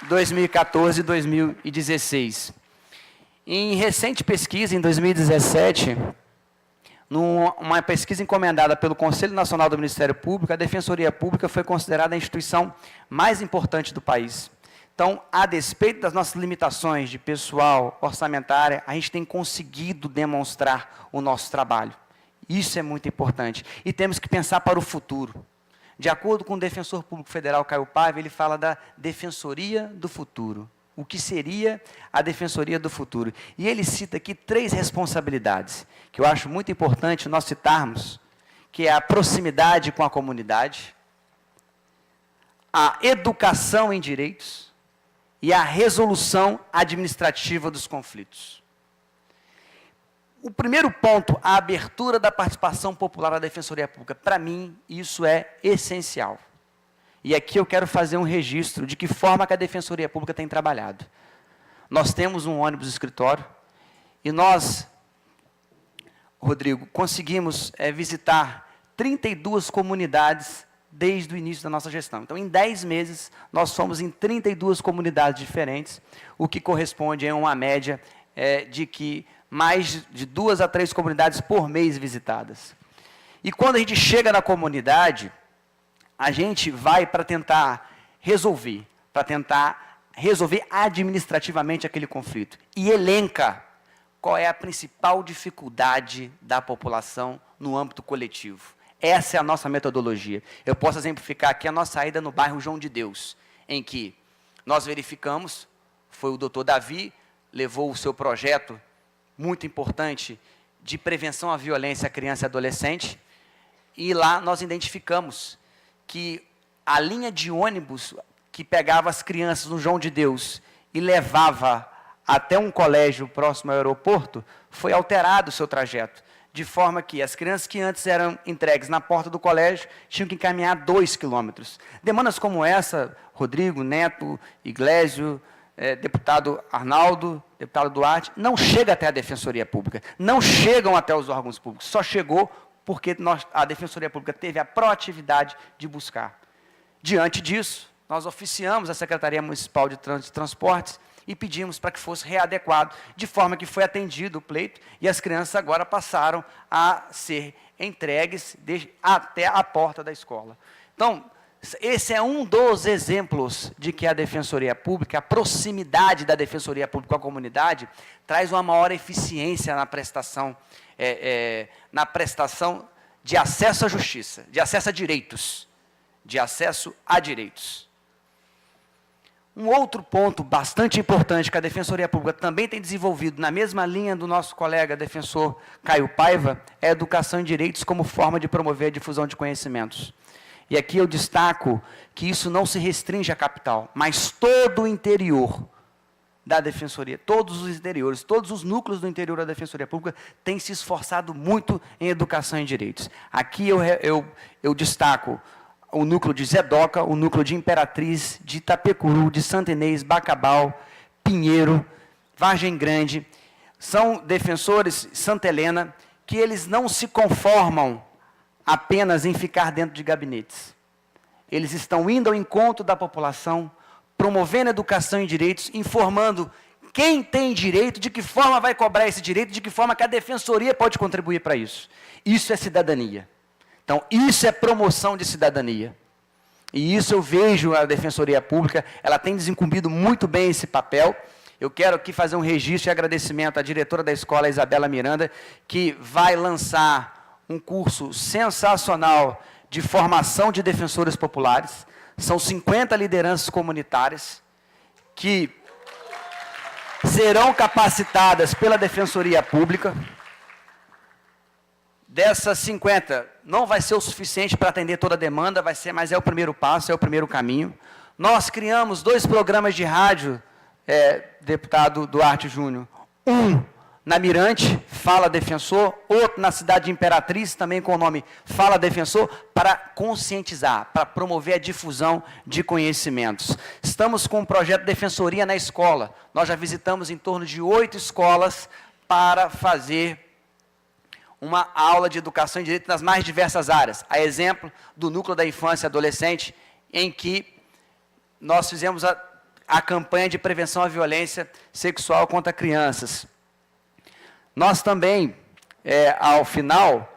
2014 e 2016. Em recente pesquisa, em 2017, numa pesquisa encomendada pelo Conselho Nacional do Ministério Público, a Defensoria Pública foi considerada a instituição mais importante do país. Então, a despeito das nossas limitações de pessoal, orçamentária, a gente tem conseguido demonstrar o nosso trabalho. Isso é muito importante. E temos que pensar para o futuro. De acordo com o Defensor Público Federal, Caio Paiva, ele fala da Defensoria do Futuro. O que seria a Defensoria do Futuro? E ele cita aqui 3 responsabilidades, que eu acho muito importante nós citarmos, que é a proximidade com a comunidade, a educação em direitos e a resolução administrativa dos conflitos. O primeiro ponto, a abertura da participação popular da Defensoria Pública. Para mim, isso é essencial. E aqui eu quero fazer um registro de que forma que a Defensoria Pública tem trabalhado. Nós temos um ônibus escritório e nós, Rodrigo, conseguimos visitar 32 comunidades desde o início da nossa gestão. Então, em 10 meses, nós fomos em 32 comunidades diferentes, o que corresponde a uma média de que mais de 2 a 3 comunidades por mês visitadas. E quando a gente chega na comunidade, a gente vai para tentar resolver administrativamente aquele conflito. E elenca qual é a principal dificuldade da população no âmbito coletivo. Essa é a nossa metodologia. Eu posso exemplificar aqui a nossa saída no bairro João de Deus, em que nós verificamos, foi o doutor Davi, levou o seu projeto muito importante de prevenção à violência à criança e adolescente, e lá nós identificamos que a linha de ônibus que pegava as crianças no João de Deus e levava até um colégio próximo ao aeroporto, foi alterado o seu trajeto, de forma que as crianças que antes eram entregues na porta do colégio tinham que caminhar 2 quilômetros. Demandas como essa, Rodrigo, Neto, Iglesio, deputado Arnaldo, deputado Duarte, não chega até a Defensoria Pública, não chegam até os órgãos públicos, só chegou porque a Defensoria Pública teve a proatividade de buscar. Diante disso, nós oficiamos a Secretaria Municipal de Trânsito e Transportes e pedimos para que fosse readequado, de forma que foi atendido o pleito e as crianças agora passaram a ser entregues até a porta da escola. Então, esse é um dos exemplos de que a Defensoria Pública, a proximidade da Defensoria Pública com a comunidade, traz uma maior eficiência na prestação de acesso à justiça, de acesso a direitos, Um outro ponto bastante importante que a Defensoria Pública também tem desenvolvido, na mesma linha do nosso colega defensor Caio Paiva, é a educação em direitos como forma de promover a difusão de conhecimentos. E aqui eu destaco que isso não se restringe à capital, mas todo o interior da Defensoria, todos os interiores, todos os núcleos do interior da Defensoria Pública têm se esforçado muito em educação em direitos. Aqui eu destaco o núcleo de Zedoca, o núcleo de Imperatriz, de Itapecuru, de Santa Inês, Bacabal, Pinheiro, Vargem Grande. São defensores, Santa Helena, que eles não se conformam apenas em ficar dentro de gabinetes. Eles estão indo ao encontro da população, promovendo educação em direitos, informando quem tem direito, de que forma vai cobrar esse direito, de que forma que a Defensoria pode contribuir para isso. Isso é cidadania. Então, isso é promoção de cidadania. E isso eu vejo a Defensoria Pública, ela tem desencumbido muito bem esse papel. Eu quero aqui fazer um registro e agradecimento à diretora da escola, Isabela Miranda, que vai lançar um curso sensacional de formação de defensores populares. São 50 lideranças comunitárias que serão capacitadas pela Defensoria Pública. Dessas 50, não vai ser o suficiente para atender toda a demanda, mas é o primeiro passo, é o primeiro caminho. Nós criamos 2 programas de rádio, deputado Duarte Júnior. Um na Mirante, Fala Defensor, outro na cidade de Imperatriz, também com o nome Fala Defensor, para conscientizar, para promover a difusão de conhecimentos. Estamos com um projeto Defensoria na Escola. Nós já visitamos em torno de 8 escolas para fazer uma aula de educação em direito nas mais diversas áreas. A exemplo do Núcleo da Infância e Adolescente, em que nós fizemos a campanha de prevenção à violência sexual contra crianças. Nós também, ao final,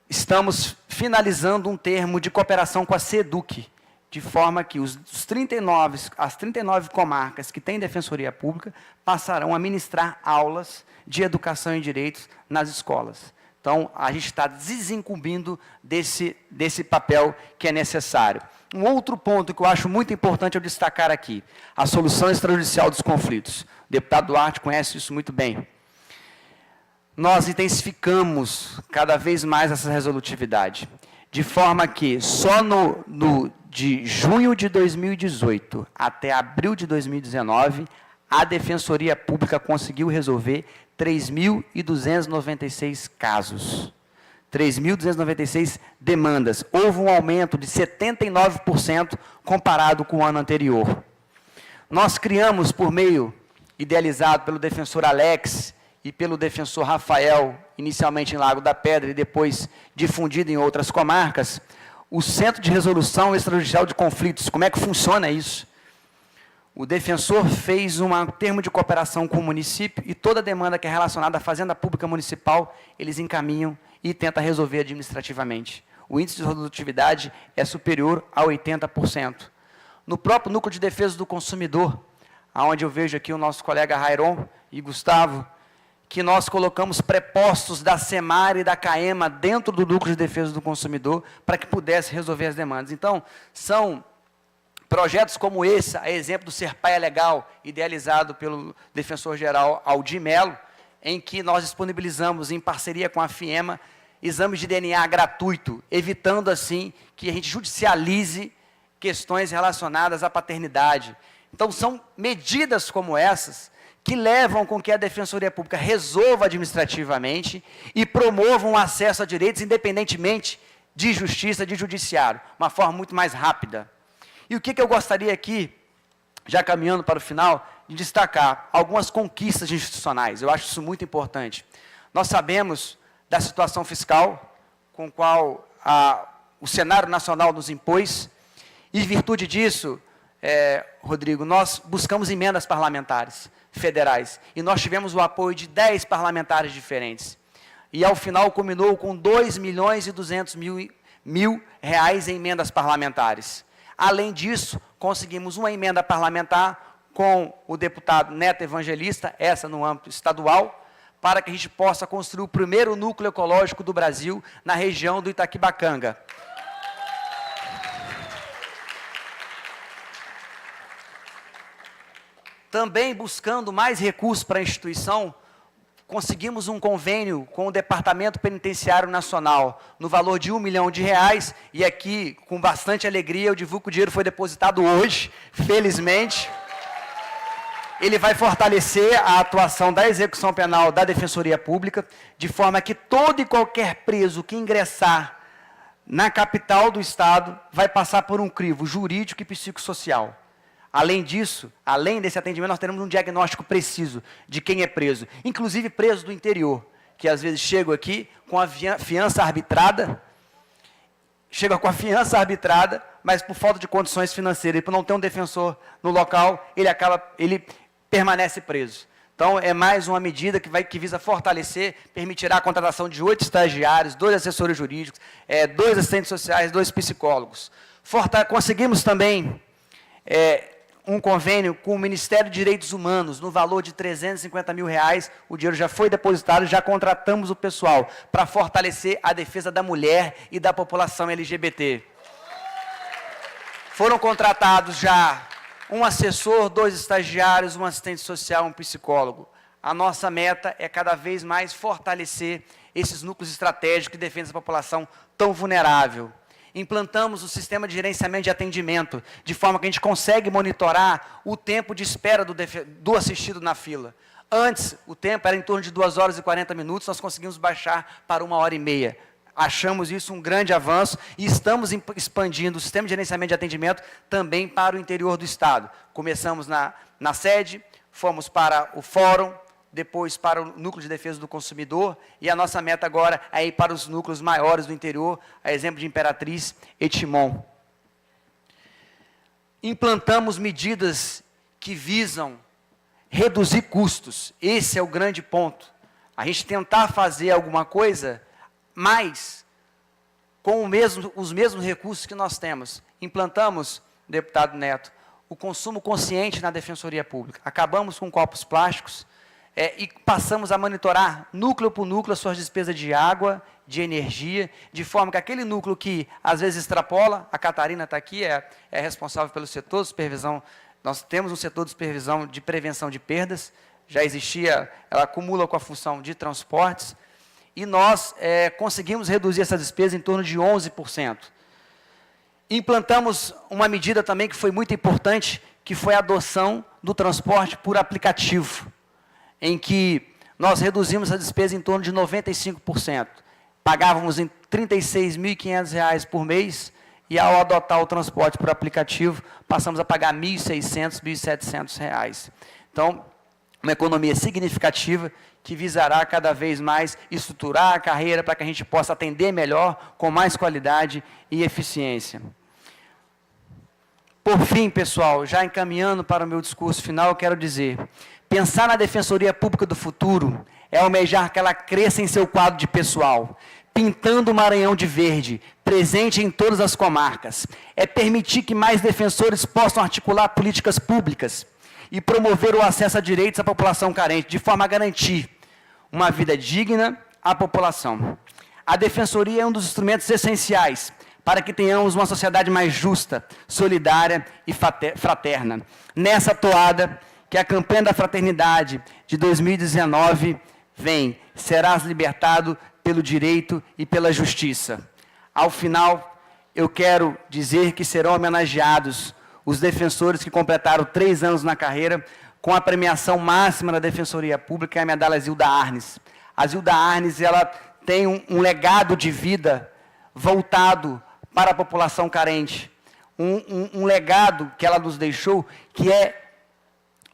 estamos finalizando um termo de cooperação com a SEDUC, de forma que as 39 comarcas que têm Defensoria Pública passarão a ministrar aulas de educação em direitos nas escolas. Então, a gente está desincumbindo desse papel que é necessário. Um outro ponto que eu acho muito importante eu destacar aqui, a solução extrajudicial dos conflitos. O deputado Duarte conhece isso muito bem. Nós intensificamos cada vez mais essa resolutividade, de forma que só de junho de 2018 até abril de 2019, a Defensoria Pública conseguiu resolver 3.296 casos, 3.296 demandas. Houve um aumento de 79% comparado com o ano anterior. Nós criamos, por meio idealizado pelo defensor Alex e pelo defensor Rafael, inicialmente em Lago da Pedra e depois difundido em outras comarcas, o Centro de Resolução Extrajudicial de Conflitos. Como é que funciona isso? o defensor fez um termo de cooperação com o município e toda demanda que é relacionada à Fazenda Pública Municipal, eles encaminham e tentam resolver administrativamente. O índice de resolutividade é superior a 80%. No próprio Núcleo de Defesa do Consumidor, onde eu vejo aqui o nosso colega Rairon e Gustavo, que nós colocamos prepostos da SEMAR e da CAEMA dentro do Núcleo de Defesa do Consumidor para que pudesse resolver as demandas. Então, são projetos como esse, a exemplo do Ser Pai é Legal, idealizado pelo defensor-geral Aldir Melo, em que nós disponibilizamos, em parceria com a FIEMA, exames de DNA gratuito, evitando, assim, que a gente judicialize questões relacionadas à paternidade. Então, são medidas como essas que levam com que a Defensoria Pública resolva administrativamente e promova um acesso a direitos independentemente de justiça, de judiciário, uma forma muito mais rápida. E o que eu gostaria aqui, já caminhando para o final, de destacar algumas conquistas institucionais. Eu acho isso muito importante. Nós sabemos da situação fiscal com a qual o cenário nacional nos impôs, e, em virtude disso, Rodrigo, nós buscamos emendas parlamentares federais, e nós tivemos o apoio de 10 parlamentares diferentes. E, ao final, culminou com 2.200.000 reais em emendas parlamentares. Além disso, conseguimos uma emenda parlamentar com o deputado Neto Evangelista, essa no âmbito estadual, para que a gente possa construir o primeiro núcleo ecológico do Brasil na região do Itaquibacanga. Também buscando mais recursos para a instituição, conseguimos um convênio com o Departamento Penitenciário Nacional, no valor de R$1 milhão, e aqui, com bastante alegria, eu divulgo que o dinheiro foi depositado hoje, felizmente. Ele vai fortalecer a atuação da execução penal da Defensoria Pública, de forma que todo e qualquer preso que ingressar na capital do Estado vai passar por um crivo jurídico e psicossocial. Além disso, além desse atendimento, nós teremos um diagnóstico preciso de quem é preso, inclusive presos do interior, que às vezes chegam aqui com a fiança arbitrada, mas por falta de condições financeiras e por não ter um defensor no local, ele permanece preso. Então, é mais uma medida que visa fortalecer, permitirá a contratação de 8 estagiários, 2 assessores jurídicos, 2 assistentes sociais, 2 psicólogos. Conseguimos também um convênio com o Ministério de Direitos Humanos, no valor de R$350 mil, o dinheiro já foi depositado, já contratamos o pessoal, para fortalecer a defesa da mulher e da população LGBT. Foram contratados já um assessor, 2 estagiários, um assistente social, um psicólogo. A nossa meta é cada vez mais fortalecer esses núcleos estratégicos que defendem a população tão vulnerável. Implantamos o sistema de gerenciamento de atendimento, de forma que a gente consegue monitorar o tempo de espera do assistido na fila. Antes, o tempo era em torno de 2 horas e 40 minutos, nós conseguimos baixar para 1 hora e meia. Achamos isso um grande avanço e estamos expandindo o sistema de gerenciamento de atendimento também para o interior do Estado. Começamos na sede, fomos para o fórum, depois para o Núcleo de Defesa do Consumidor, e a nossa meta agora é ir para os núcleos maiores do interior, a exemplo de Imperatriz e Timon. Implantamos medidas que visam reduzir custos. Esse é o grande ponto. A gente tentar fazer alguma coisa, mas com os mesmos recursos que nós temos. Implantamos, deputado Neto, o consumo consciente na Defensoria Pública. Acabamos com copos plásticos, e passamos a monitorar, núcleo por núcleo, as suas despesas de água, de energia, de forma que aquele núcleo que, às vezes, extrapola, a Catarina está aqui, é responsável pelo setor de supervisão, nós temos um setor de supervisão de prevenção de perdas, já existia, ela acumula com a função de transportes, e nós conseguimos reduzir essa despesa em torno de 11%. Implantamos uma medida também que foi muito importante, que foi a adoção do transporte por aplicativo, em que nós reduzimos a despesa em torno de 95%. Pagávamos em R$ 36.500 por mês, e ao adotar o transporte por aplicativo, passamos a pagar R$ 1.600, R$ 1.700. Então, uma economia significativa que visará cada vez mais estruturar a carreira para que a gente possa atender melhor, com mais qualidade e eficiência. Por fim, pessoal, já encaminhando para o meu discurso final, eu quero dizer, pensar na Defensoria Pública do futuro é almejar que ela cresça em seu quadro de pessoal, pintando o Maranhão de verde, presente em todas as comarcas. É permitir que mais defensores possam articular políticas públicas e promover o acesso a direitos à população carente, de forma a garantir uma vida digna à população. A Defensoria é um dos instrumentos essenciais para que tenhamos uma sociedade mais justa, solidária e fraterna. Nessa toada, que a campanha da fraternidade de 2019 vem, serás libertado pelo direito e pela justiça. Ao final, eu quero dizer que serão homenageados os defensores que completaram 3 anos na carreira com a premiação máxima da Defensoria Pública, a medalha Zilda Arnes. A Zilda Arnes, ela tem um legado de vida voltado para a população carente. Um legado que ela nos deixou que é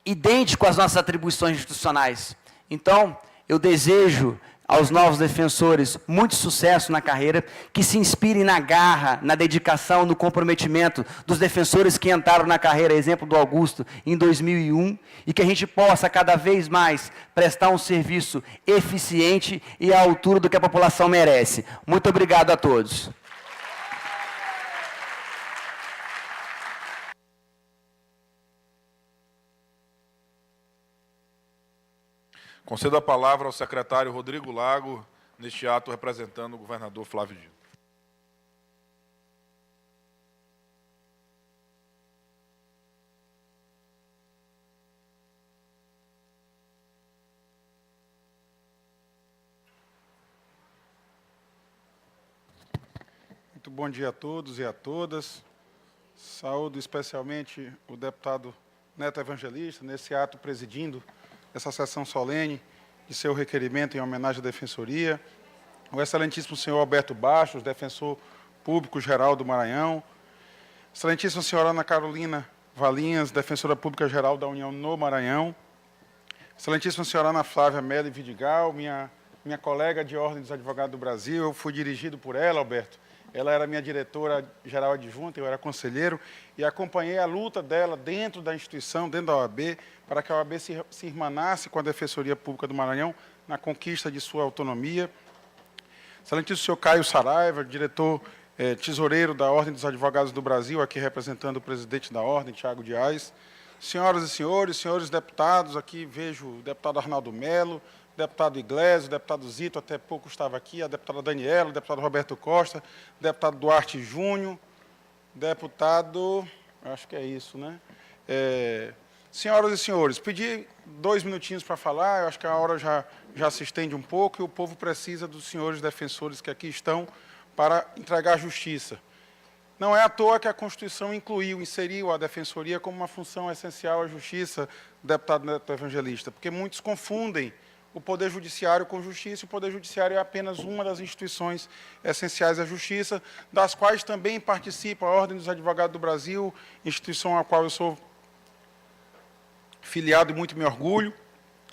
idêntico às nossas atribuições institucionais. Então, eu desejo aos novos defensores muito sucesso na carreira, que se inspirem na garra, na dedicação, no comprometimento dos defensores que entraram na carreira, exemplo do Augusto, em 2001, e que a gente possa cada vez mais prestar um serviço eficiente e à altura do que a população merece. Muito obrigado a todos. Concedo a palavra ao secretário Rodrigo Lago, neste ato representando o governador Flávio Dino. Muito bom dia a todos e a todas. Saúdo especialmente o deputado Neto Evangelista, nesse ato presidindo essa sessão solene de seu requerimento em homenagem à Defensoria, o excelentíssimo senhor Alberto Bastos, defensor público-geral do Maranhão, excelentíssima senhora Ana Carolina Valinhas, defensora pública-geral da União no Maranhão, excelentíssima senhora Ana Flávia Meli Vidigal, minha colega de Ordem dos Advogados do Brasil, eu fui dirigido por ela, Alberto. Ela era minha diretora-geral adjunta, eu era conselheiro, e acompanhei a luta dela dentro da instituição, dentro da OAB, para que a OAB se irmanasse com a Defensoria Pública do Maranhão na conquista de sua autonomia. Excelentíssimo senhor Caio Saraiva, diretor tesoureiro da Ordem dos Advogados do Brasil, aqui representando o presidente da Ordem, Tiago Dias. Senhoras e senhores deputados, aqui vejo o deputado Arnaldo Melo, deputado Iglesias, o deputado Zito, até pouco estava aqui, a deputada Daniela, o deputado Roberto Costa, o deputado Duarte Júnior, deputado... acho que é isso, né? Senhoras e senhores, pedi 2 minutinhos para falar, eu acho que a hora já se estende um pouco e o povo precisa dos senhores defensores que aqui estão para entregar justiça. Não é à toa que a Constituição inseriu a Defensoria como uma função essencial à justiça, deputado Neto Evangelista, porque muitos confundem o Poder Judiciário com justiça, e o Poder Judiciário é apenas uma das instituições essenciais à justiça, das quais também participa a Ordem dos Advogados do Brasil, instituição à qual eu sou filiado e muito me orgulho,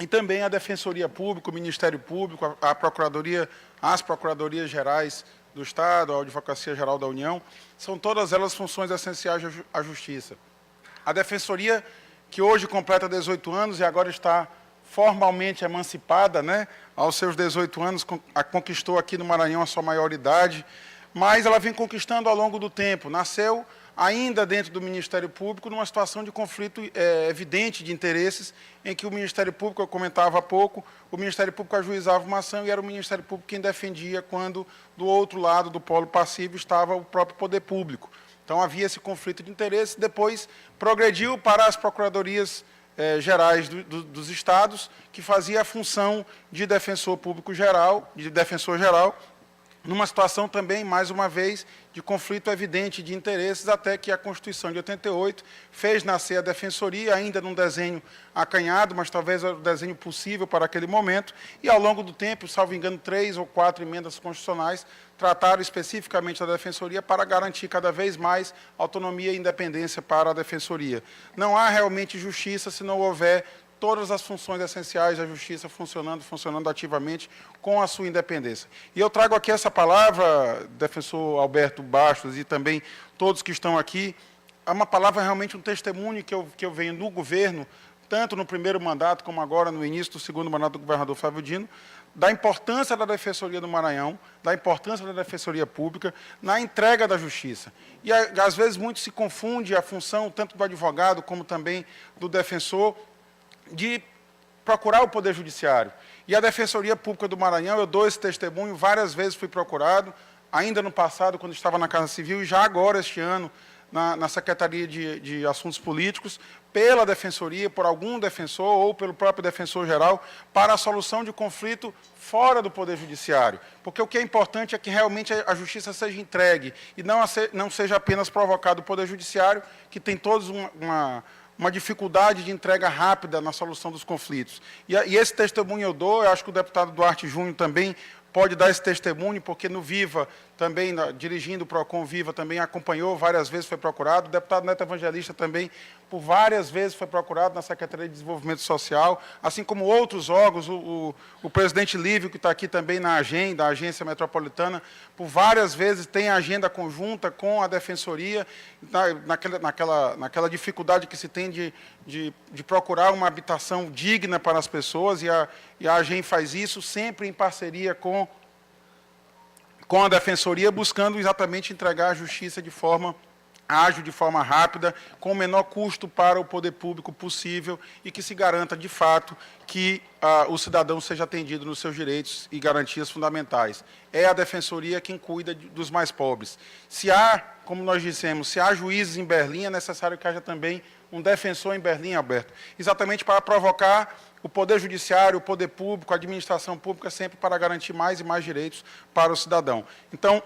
e também a Defensoria Pública, o Ministério Público, a Procuradoria, as Procuradorias Gerais do Estado, a Advocacia Geral da União, são todas elas funções essenciais à justiça. A Defensoria, que hoje completa 18 anos e agora está formalmente emancipada, né, aos seus 18 anos, conquistou aqui no Maranhão a sua maioridade, mas ela vem conquistando ao longo do tempo. Nasceu ainda dentro do Ministério Público, numa situação de conflito evidente de interesses, em que o Ministério Público, eu comentava há pouco, o Ministério Público ajuizava uma ação e era o Ministério Público quem defendia quando, do outro lado do polo passivo, estava o próprio poder público. Então, havia esse conflito de interesses, depois progrediu para as procuradorias gerais dos estados, que fazia a função de defensor público geral, de defensor geral, numa situação também, mais uma vez, de conflito evidente de interesses, até que a Constituição de 88 fez nascer a Defensoria, ainda num desenho acanhado, mas talvez o desenho possível para aquele momento, e ao longo do tempo, salvo engano, 3 ou 4 emendas constitucionais trataram especificamente da Defensoria para garantir cada vez mais autonomia e independência para a Defensoria. Não há realmente justiça se não houver todas as funções essenciais da justiça funcionando ativamente com a sua independência. E eu trago aqui essa palavra, defensor Alberto Bastos, e também todos que estão aqui, é uma palavra realmente um testemunho que eu venho no governo, tanto no primeiro mandato como agora no início do segundo mandato do governador Flávio Dino, da importância da Defensoria do Maranhão, da importância da Defensoria Pública na entrega da justiça. E, às vezes, muito se confunde a função, tanto do advogado como também do defensor, de procurar o Poder Judiciário. E a Defensoria Pública do Maranhão, eu dou esse testemunho, várias vezes fui procurado, ainda no passado, quando estava na Casa Civil, e já agora, este ano, na Secretaria de Assuntos Políticos, pela Defensoria, por algum defensor ou pelo próprio defensor-geral, para a solução de conflito fora do Poder Judiciário. Porque o que é importante é que realmente a justiça seja entregue e não seja apenas provocado o Poder Judiciário, que tem todos uma dificuldade de entrega rápida na solução dos conflitos. E esse testemunho eu dou, eu acho que o deputado Duarte Júnior também pode dar esse testemunho, porque no Viva, também, dirigindo o PROCON Viva, também acompanhou, várias vezes foi procurado. O deputado Neto Evangelista também, por várias vezes, foi procurado na Secretaria de Desenvolvimento Social, assim como outros órgãos, o presidente Lívio, que está aqui também na agenda, da Agência Metropolitana, por várias vezes tem agenda conjunta com a Defensoria, naquela dificuldade que se tem de procurar uma habitação digna para as pessoas, e a AGEM faz isso sempre em parceria com a Defensoria, buscando exatamente entregar a justiça de forma ágil, de forma rápida, com o menor custo para o poder público possível e que se garanta, de fato, que o cidadão seja atendido nos seus direitos e garantias fundamentais. É a Defensoria quem cuida dos mais pobres. Se há, como nós dissemos, se há juízes em Berlim, é necessário que haja também um defensor em Berlim, Alberto, exatamente para provocar o Poder Judiciário, o Poder Público, a administração pública, sempre para garantir mais e mais direitos para o cidadão. Então,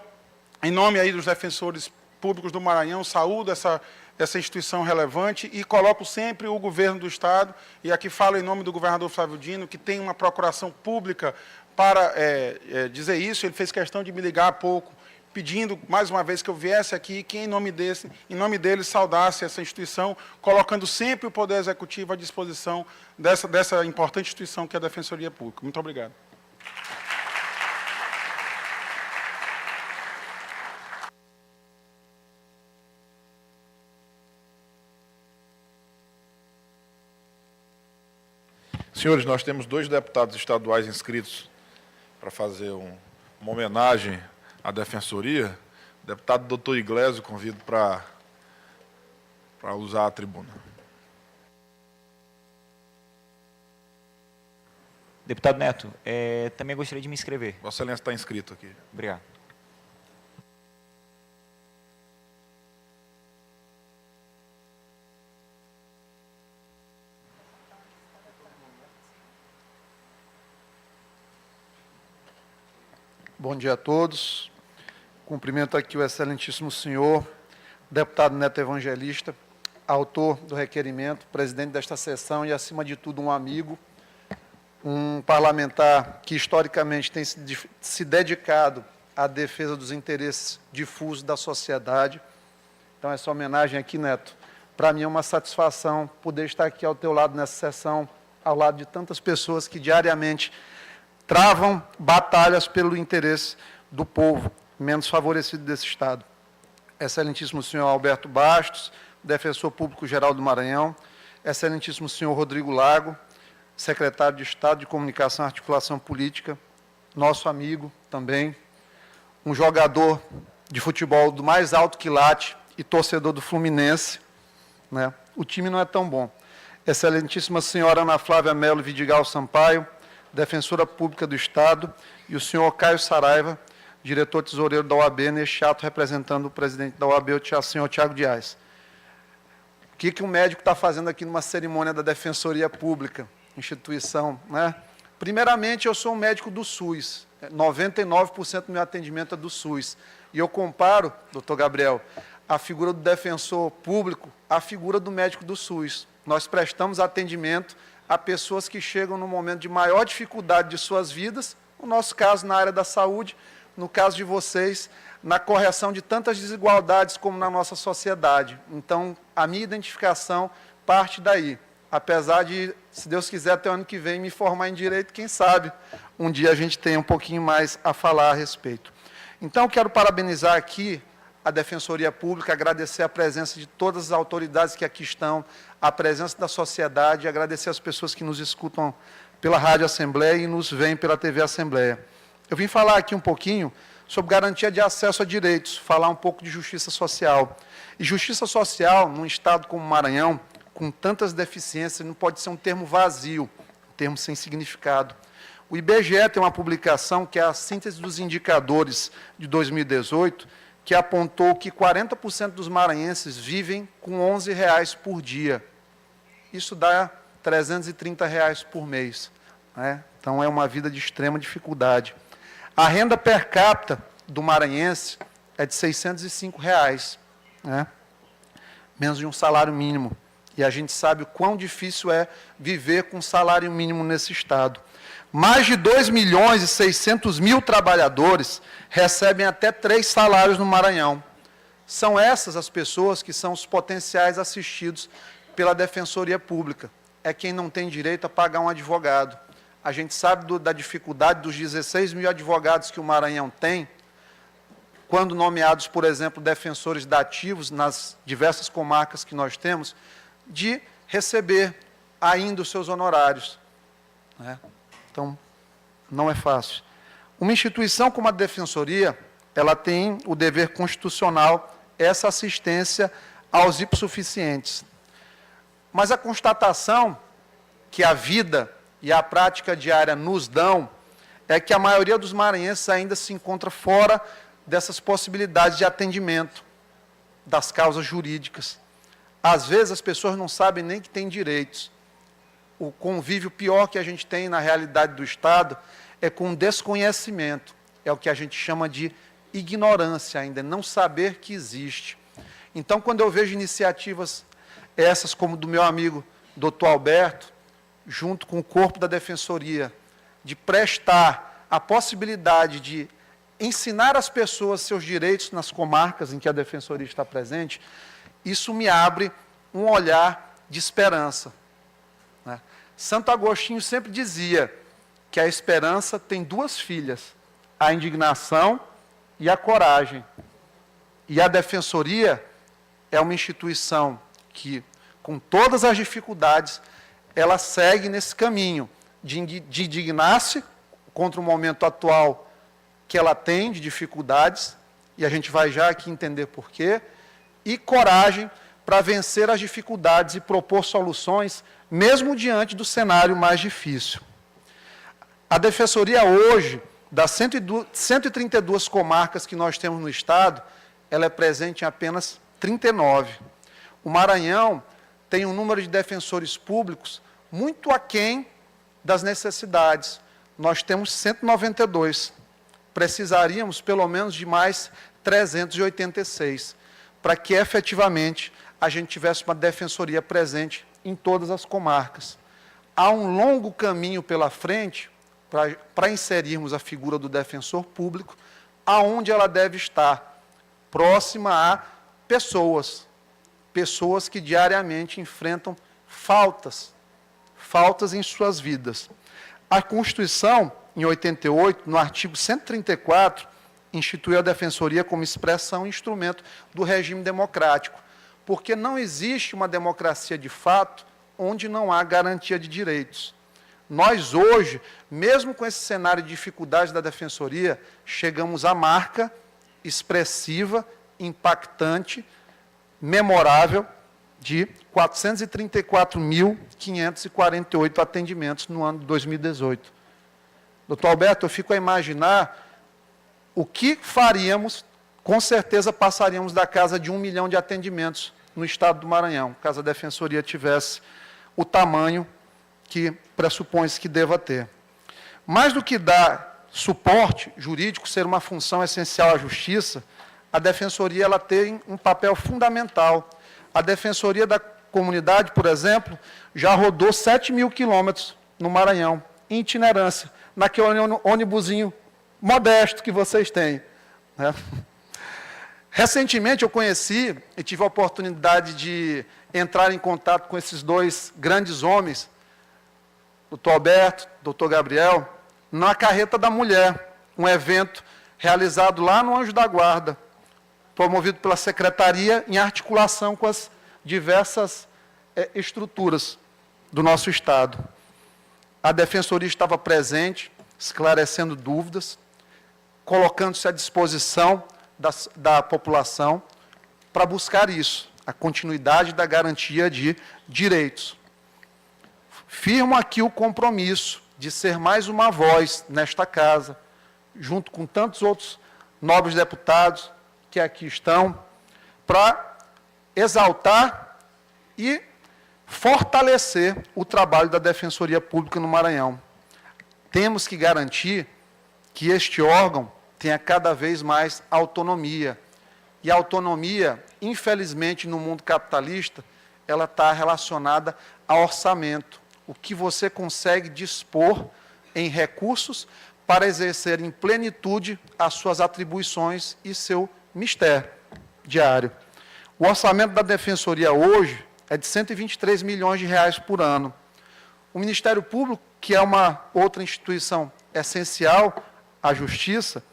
em nome aí dos defensores públicos do Maranhão, saúdo essa instituição relevante e coloco sempre o governo do Estado, e aqui falo em nome do governador Flávio Dino, que tem uma procuração pública para dizer isso. Ele fez questão de me ligar há pouco, pedindo, mais uma vez, que eu viesse aqui, que em nome dele, saudasse essa instituição, colocando sempre o Poder Executivo à disposição dessa importante instituição que é a Defensoria Pública. Muito obrigado. Senhores, nós temos 2 deputados estaduais inscritos para fazer uma homenagem à Defensoria. O deputado doutor Iglesio, convido para usar a tribuna. Deputado Neto, também gostaria de me inscrever. Vossa Excelência está inscrito aqui. Obrigado. Bom dia a todos. Cumprimento aqui o excelentíssimo senhor, deputado Neto Evangelista, autor do requerimento, presidente desta sessão e, acima de tudo, um amigo, um parlamentar que, historicamente, tem se dedicado à defesa dos interesses difusos da sociedade. Então, essa homenagem aqui, Neto, para mim é uma satisfação poder estar aqui ao teu lado nessa sessão, ao lado de tantas pessoas que diariamente travam batalhas pelo interesse do povo menos favorecido desse Estado. Excelentíssimo senhor Alberto Bastos, defensor público-geral do Maranhão, excelentíssimo senhor Rodrigo Lago, secretário de Estado de Comunicação e Articulação Política, nosso amigo também, um jogador de futebol do mais alto quilate e torcedor do Fluminense, né? O time não é tão bom. Excelentíssima senhora Ana Flávia Melo Vidigal Sampaio, defensora pública do Estado, e o senhor Caio Saraiva, diretor tesoureiro da OAB, neste ato representando o presidente da OAB, o senhor Tiago Dias. O que um médico está fazendo aqui numa cerimônia da Defensoria Pública, instituição, né? Primeiramente, eu sou um médico do SUS, 99% do meu atendimento é do SUS, e eu comparo, doutor Gabriel, a figura do defensor público à figura do médico do SUS. Nós prestamos atendimento a pessoas que chegam no momento de maior dificuldade de suas vidas, no nosso caso, na área da saúde, no caso de vocês, na correção de tantas desigualdades como na nossa sociedade. Então, a minha identificação parte daí. Apesar de, se Deus quiser, até o ano que vem me formar em Direito, quem sabe um dia a gente tenha um pouquinho mais a falar a respeito. Então, quero parabenizar aqui a Defensoria Pública, agradecer a presença de todas as autoridades que aqui estão, a presença da sociedade, agradecer as pessoas que nos escutam pela Rádio Assembleia e nos veem pela TV Assembleia. Eu vim falar aqui um pouquinho sobre garantia de acesso a direitos, falar um pouco de justiça social. E justiça social, num estado como o Maranhão, com tantas deficiências, não pode ser um termo vazio, um termo sem significado. O IBGE tem uma publicação, que é a síntese dos indicadores de 2018, que apontou que 40% dos maranhenses vivem com R$ 11,00 por dia. Isso dá R$ 330 por mês. Né? Então, é uma vida de extrema dificuldade. A renda per capita do maranhense é de R$ 605, né? Menos de um salário mínimo. E a gente sabe o quão difícil é viver com salário mínimo nesse estado. Mais de 2.600.000 trabalhadores recebem até 3 salários no Maranhão. São essas as pessoas que são os potenciais assistidos pela Defensoria Pública. É quem não tem direito a pagar um advogado. A gente sabe da dificuldade dos 16.000 advogados que o Maranhão tem, quando nomeados, por exemplo, defensores dativos nas diversas comarcas que nós temos, de receber ainda os seus honorários. Né? Então, não é fácil. Uma instituição como a Defensoria, ela tem o dever constitucional, essa assistência aos hipossuficientes. Mas a constatação que a vida e a prática diária nos dão é que a maioria dos maranhenses ainda se encontra fora dessas possibilidades de atendimento das causas jurídicas. Às vezes, as pessoas não sabem nem que têm direitos. O convívio pior que a gente tem na realidade do Estado é com desconhecimento. É o que a gente chama de ignorância ainda, não saber que existe. Então, quando eu vejo iniciativas essas, como do meu amigo Dr. Alberto, junto com o corpo da Defensoria, de prestar a possibilidade de ensinar às pessoas seus direitos nas comarcas em que a Defensoria está presente, isso me abre um olhar de esperança. Né? Santo Agostinho sempre dizia que a esperança tem 2 filhas, a indignação e a coragem. E a Defensoria é uma instituição que, com todas as dificuldades, ela segue nesse caminho de indignar-se contra o momento atual que ela tem de dificuldades, e a gente vai já aqui entender por quê, e coragem para vencer as dificuldades e propor soluções, mesmo diante do cenário mais difícil. A Defensoria hoje, das 132 comarcas que nós temos no Estado, ela é presente em apenas 39. O Maranhão tem um número de defensores públicos muito aquém das necessidades. Nós temos 192. Precisaríamos, pelo menos, de mais 386, para que, efetivamente, a gente tivesse uma defensoria presente em todas as comarcas. Há um longo caminho pela frente para inserirmos a figura do defensor público, aonde ela deve estar, próxima a pessoas que diariamente enfrentam faltas em suas vidas. A Constituição, em 88, no artigo 134, instituiu a Defensoria como expressão e instrumento do regime democrático, porque não existe uma democracia de fato onde não há garantia de direitos. Nós hoje, mesmo com esse cenário de dificuldade da Defensoria, chegamos à marca expressiva, impactante, memorável, de 434.548 atendimentos no ano de 2018. Doutor Alberto, eu fico a imaginar o que faríamos, com certeza passaríamos da casa de 1 milhão de atendimentos no estado do Maranhão, caso a Defensoria tivesse o tamanho que pressupõe-se que deva ter. Mais do que dar suporte jurídico, ser uma função essencial à justiça, a Defensoria ela tem um papel fundamental. A Defensoria da Comunidade, por exemplo, já rodou 7.000 quilômetros no Maranhão, em itinerância, naquele ônibusinho modesto que vocês têm. Né? Recentemente eu conheci e tive a oportunidade de entrar em contato com esses 2 grandes homens, Dr. Alberto, Dr. Gabriel, na Carreta da Mulher, um evento realizado lá no Anjo da Guarda, promovido pela Secretaria em articulação com as diversas estruturas do nosso Estado. A Defensoria estava presente, esclarecendo dúvidas, colocando-se à disposição da população para buscar isso, a continuidade da garantia de direitos. Firmo aqui o compromisso de ser mais uma voz nesta casa, junto com tantos outros nobres deputados que aqui estão, para exaltar e fortalecer o trabalho da Defensoria Pública no Maranhão. Temos que garantir que este órgão tenha cada vez mais autonomia. E a autonomia, infelizmente, no mundo capitalista, ela está relacionada ao orçamento. O que você consegue dispor em recursos para exercer em plenitude as suas atribuições e seu mistério diário. O orçamento da Defensoria hoje é de 123 milhões de reais por ano. O Ministério Público, que é uma outra instituição essencial à Justiça,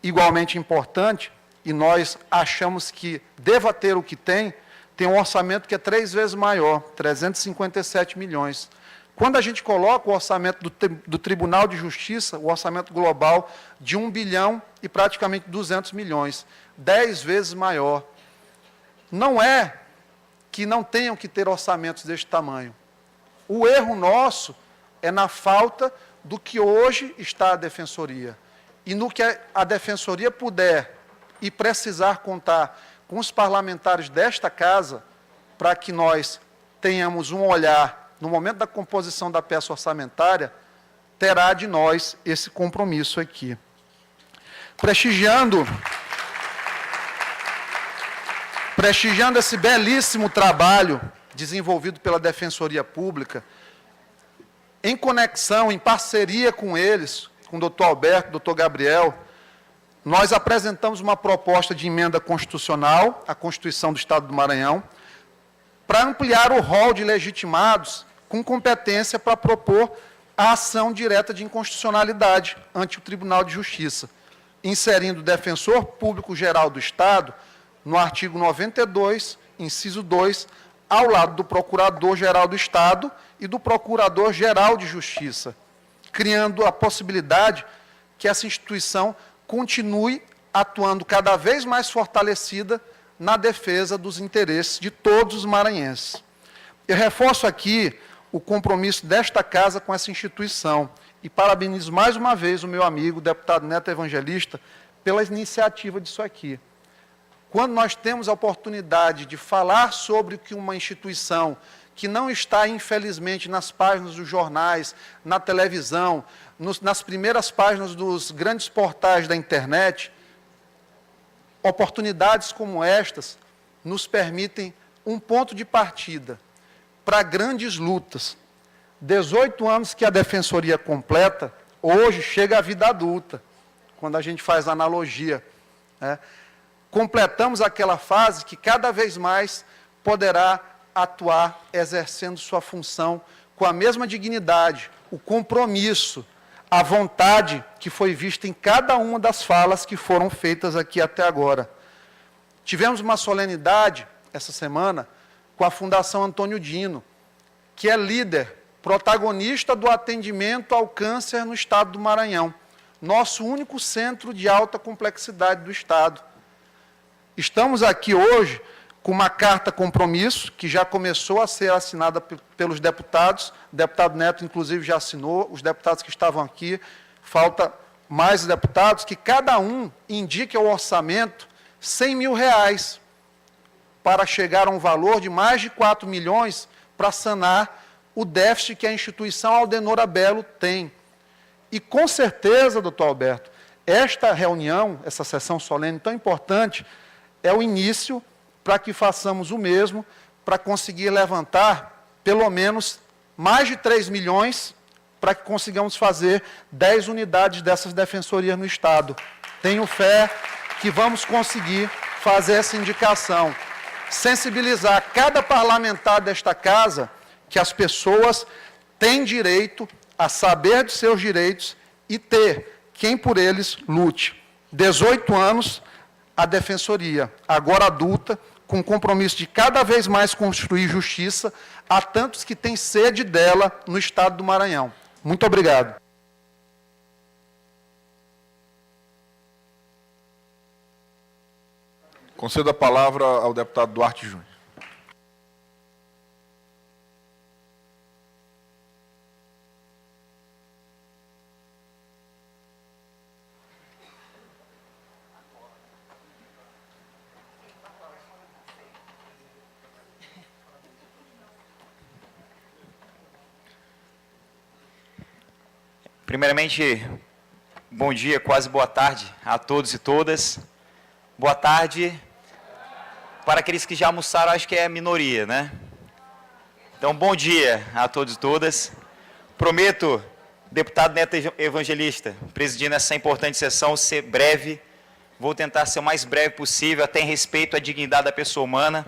igualmente importante, e nós achamos que deva ter o que tem um orçamento que é 3 vezes maior, 357 milhões. Quando a gente coloca o orçamento do Tribunal de Justiça, o orçamento global de 1 bilhão e praticamente 200 milhões, 10 vezes maior. Não é que não tenham que ter orçamentos deste tamanho. O erro nosso é na falta do que hoje está a Defensoria. E no que a Defensoria puder e precisar contar com os parlamentares desta casa, para que nós tenhamos um olhar, no momento da composição da peça orçamentária, terá de nós esse compromisso aqui. Prestigiando esse belíssimo trabalho desenvolvido pela Defensoria Pública, em conexão, em parceria com eles, com o doutor Alberto, doutor Gabriel, nós apresentamos uma proposta de emenda constitucional à Constituição do Estado do Maranhão, para ampliar o rol de legitimados com competência para propor a ação direta de inconstitucionalidade ante o Tribunal de Justiça, inserindo o Defensor Público Geral do Estado no artigo 92, inciso 2, ao lado do Procurador-Geral do Estado e do Procurador-Geral de Justiça, criando a possibilidade que essa instituição continue atuando cada vez mais fortalecida na defesa dos interesses de todos os maranhenses. Eu reforço aqui o compromisso desta casa com essa instituição e parabenizo mais uma vez o meu amigo, o deputado Neto Evangelista, pela iniciativa disso aqui. Quando nós temos a oportunidade de falar sobre o que uma instituição que não está, infelizmente, nas páginas dos jornais, na televisão, nas primeiras páginas dos grandes portais da internet, oportunidades como estas nos permitem um ponto de partida para grandes lutas. 18 anos que a Defensoria completa, hoje chega à vida adulta, quando a gente faz analogia, né? Completamos aquela fase que cada vez mais poderá atuar exercendo sua função com a mesma dignidade, o compromisso, a vontade que foi vista em cada uma das falas que foram feitas aqui até agora. Tivemos uma solenidade essa semana com a Fundação Antônio Dino, que é líder, protagonista do atendimento ao câncer no estado do Maranhão, nosso único centro de alta complexidade do estado. Estamos aqui hoje com uma carta compromisso, que já começou a ser assinada pelos deputados, o deputado Neto, inclusive, já assinou, os deputados que estavam aqui, falta mais deputados, que cada um indique ao orçamento 100 mil reais, para chegar a um valor de mais de 4 milhões para sanar o déficit que a instituição Aldenora Belo tem. E, com certeza, doutor Alberto, esta reunião, essa sessão solene tão importante, é o início para que façamos o mesmo, para conseguir levantar, pelo menos, mais de 3 milhões, para que consigamos fazer 10 unidades dessas defensorias no Estado. Tenho fé que vamos conseguir fazer essa indicação. Sensibilizar cada parlamentar desta casa que as pessoas têm direito a saber de seus direitos e ter quem por eles lute. 18 anos, a Defensoria, agora adulta, com o compromisso de cada vez mais construir justiça a tantos que têm sede dela no estado do Maranhão. Muito obrigado. Concedo a palavra ao deputado Duarte Júnior. Primeiramente, bom dia, quase boa tarde a todos e todas. Boa tarde para aqueles que já almoçaram, acho que é a minoria, né? Então, bom dia a todos e todas. Prometo, deputado Neto Evangelista, presidindo essa importante sessão, ser breve. Vou tentar ser o mais breve possível, até em respeito à dignidade da pessoa humana,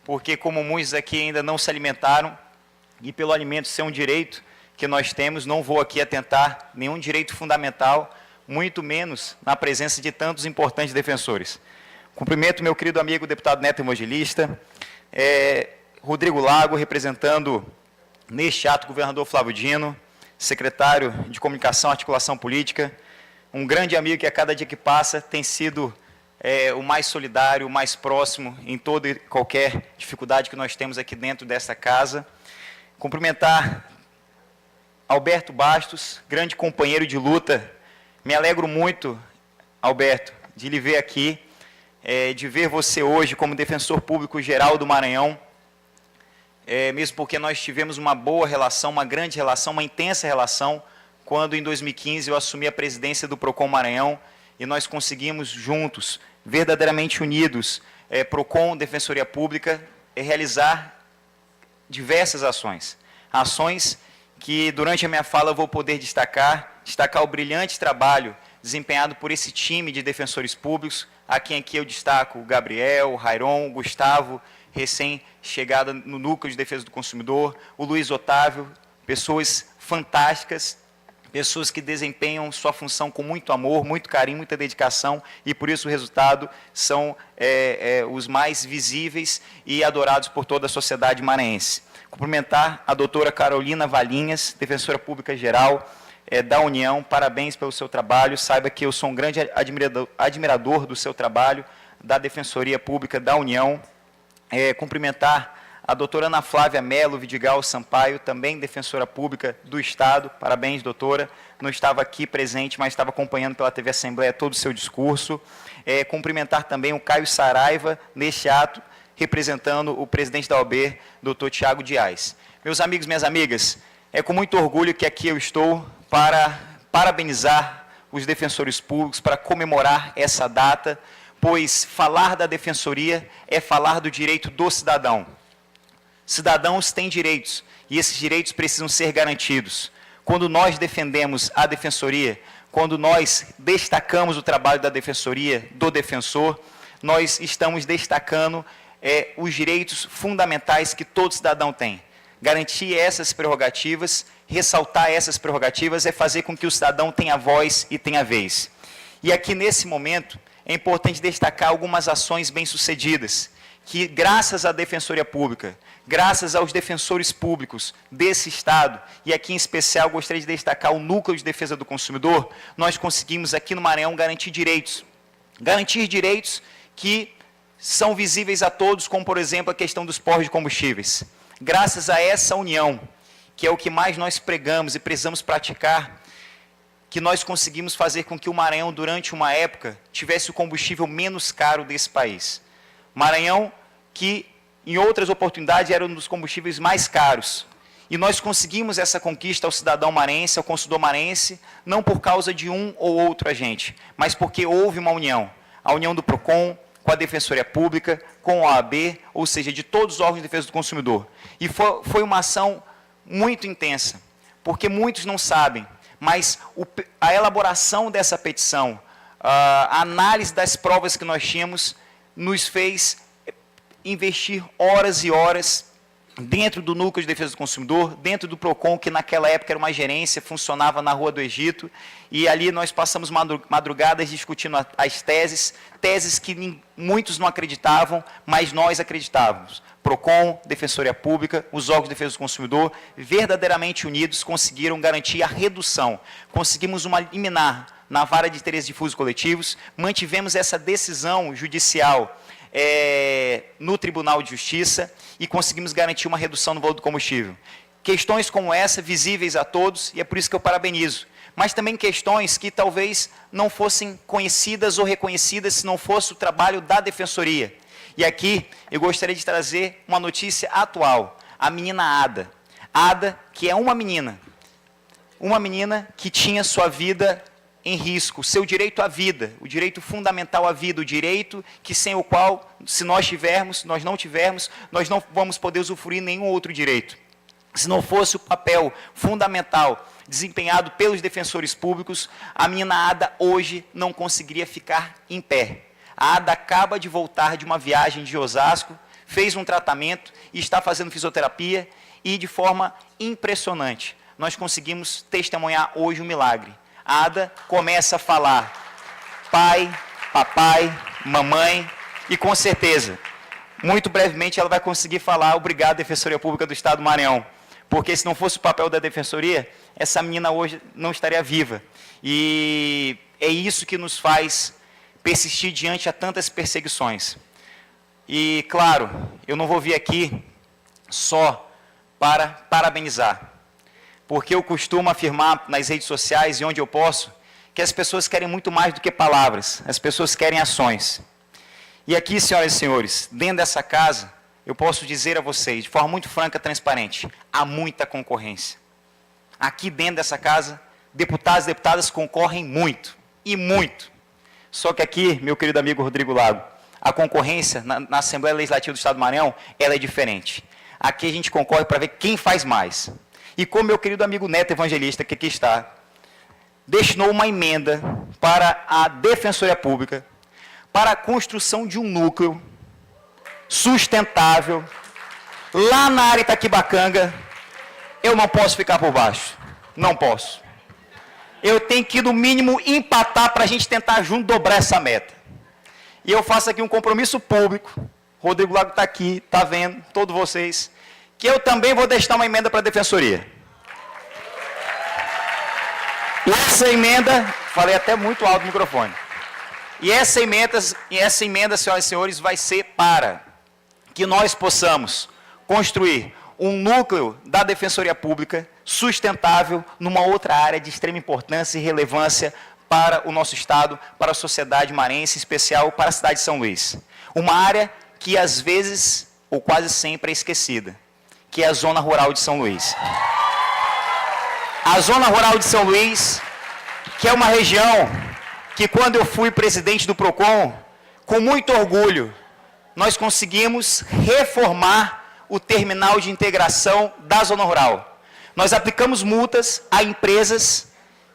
porque como muitos aqui ainda não se alimentaram, e pelo alimento ser um direito que nós temos, não vou aqui atentar nenhum direito fundamental, muito menos na presença de tantos importantes defensores. Cumprimento meu querido amigo deputado Neto Evangelista, Rodrigo Lago, representando neste ato o governador Flávio Dino, secretário de Comunicação e Articulação Política, um grande amigo que a cada dia que passa tem sido o mais solidário, o mais próximo em toda e qualquer dificuldade que nós temos aqui dentro dessa casa. Cumprimentar Alberto Bastos, grande companheiro de luta. Me alegro muito, Alberto, de lhe ver aqui, de ver você hoje como defensor público geral do Maranhão, mesmo porque nós tivemos uma boa relação, uma grande relação, uma intensa relação, quando em 2015 eu assumi a presidência do PROCON Maranhão e nós conseguimos juntos, verdadeiramente unidos, PROCON, Defensoria Pública, realizar diversas ações. Ações que durante a minha fala eu vou poder destacar o brilhante trabalho desempenhado por esse time de defensores públicos, a quem aqui eu destaco o Gabriel, o Rairon, o Gustavo, recém-chegada no Núcleo de Defesa do Consumidor, o Luiz Otávio, pessoas fantásticas, pessoas que desempenham sua função com muito amor, muito carinho, muita dedicação, e por isso o resultado são os mais visíveis e adorados por toda a sociedade maranhense. Cumprimentar a doutora Carolina Valinhas, defensora pública geral da União, parabéns pelo seu trabalho, saiba que eu sou um grande admirador do seu trabalho, da Defensoria Pública da União. Cumprimentar a doutora Ana Flávia Melo Vidigal Sampaio, também defensora pública do Estado, parabéns, doutora, não estava aqui presente, mas estava acompanhando pela TV Assembleia todo o seu discurso. Cumprimentar também o Caio Saraiva, neste ato, representando o presidente da OAB, doutor Tiago Dias. Meus amigos, minhas amigas, é com muito orgulho que aqui eu estou para parabenizar os defensores públicos, para comemorar essa data, pois falar da defensoria é falar do direito do cidadão. Cidadãos têm direitos, e esses direitos precisam ser garantidos. Quando nós defendemos a defensoria, quando nós destacamos o trabalho da defensoria, do defensor, nós estamos destacando os direitos fundamentais que todo cidadão tem. Garantir essas prerrogativas, ressaltar essas prerrogativas, é fazer com que o cidadão tenha voz e tenha vez. E aqui, nesse momento, é importante destacar algumas ações bem-sucedidas, que, graças à Defensoria Pública, graças aos defensores públicos desse Estado, e aqui em especial gostaria de destacar o Núcleo de Defesa do Consumidor, nós conseguimos aqui no Maranhão garantir direitos. Garantir direitos que são visíveis a todos, como, por exemplo, a questão dos postos de combustíveis. Graças a essa união, que é o que mais nós pregamos e precisamos praticar, que nós conseguimos fazer com que o Maranhão, durante uma época, tivesse o combustível menos caro desse país. Maranhão, que em outras oportunidades era um dos combustíveis mais caros. E nós conseguimos essa conquista ao cidadão maranhense, ao consumidor maranhense, não por causa de um ou outro agente, mas porque houve uma união. A união do PROCON, com a Defensoria Pública, com a OAB, ou seja, de todos os órgãos de defesa do consumidor. E foi uma ação muito intensa, porque muitos não sabem, mas a elaboração dessa petição, a análise das provas que nós tínhamos, nos fez investir horas e horas dentro do Núcleo de Defesa do Consumidor, dentro do PROCON, que naquela época era uma gerência, funcionava na Rua do Egito, e ali nós passamos madrugadas discutindo as teses que muitos não acreditavam, mas nós acreditávamos. PROCON, Defensoria Pública, os órgãos de defesa do consumidor, verdadeiramente unidos, conseguiram garantir a redução. Conseguimos uma liminar na vara de interesses difusos coletivos, mantivemos essa decisão judicial no Tribunal de Justiça e conseguimos garantir uma redução no valor do combustível. Questões como essa, visíveis a todos, e é por isso que eu parabenizo. Mas também questões que talvez não fossem conhecidas ou reconhecidas se não fosse o trabalho da Defensoria. E aqui eu gostaria de trazer uma notícia atual. A menina Ada. Ada, que é uma menina que tinha sua vida em risco, seu direito à vida, o direito fundamental à vida, o direito que sem o qual, se nós não tivermos, nós não vamos poder usufruir nenhum outro direito. Se não fosse o papel fundamental desempenhado pelos defensores públicos, a menina Ada hoje não conseguiria ficar em pé. A Ada acaba de voltar de uma viagem de Osasco, fez um tratamento e está fazendo fisioterapia e, de forma impressionante, nós conseguimos testemunhar hoje um milagre. A Ada começa a falar pai, papai, mamãe e, com certeza, muito brevemente ela vai conseguir falar obrigado, Defensoria Pública do Estado do Maranhão, porque se não fosse o papel da Defensoria, essa menina hoje não estaria viva. E é isso que nos faz persistir diante a tantas perseguições. E, claro, eu não vou vir aqui só para parabenizar, porque eu costumo afirmar nas redes sociais e onde eu posso, que as pessoas querem muito mais do que palavras, as pessoas querem ações. E aqui, senhoras e senhores, dentro dessa casa, eu posso dizer a vocês, de forma muito franca e transparente, há muita concorrência. Aqui dentro dessa casa, deputados e deputadas concorrem muito, e muito. Só que aqui, meu querido amigo Rodrigo Lago, a concorrência na Assembleia Legislativa do Estado do Maranhão, ela é diferente. Aqui a gente concorre para ver quem faz mais. E como meu querido amigo Neto Evangelista, que aqui está, destinou uma emenda para a Defensoria Pública, para a construção de um núcleo sustentável, lá na área Itaquibacanga, eu não posso ficar por baixo. Não posso. Eu tenho que, no mínimo, empatar para a gente tentar junto dobrar essa meta. E eu faço aqui um compromisso público, Rodrigo Lago está aqui, está vendo, todos vocês, que eu também vou destinar uma emenda para a Defensoria. E essa emenda, falei até muito alto no microfone, e essa emenda, senhoras e senhores, vai ser para que nós possamos construir um núcleo da Defensoria Pública sustentável numa outra área de extrema importância e relevância para o nosso Estado, para a sociedade marense, em especial para a cidade de São Luís. Uma área que às vezes, ou quase sempre, é esquecida, que é a Zona Rural de São Luís. A Zona Rural de São Luís, que é uma região que, quando eu fui presidente do PROCON, com muito orgulho, nós conseguimos reformar o terminal de integração da Zona Rural. Nós aplicamos multas a empresas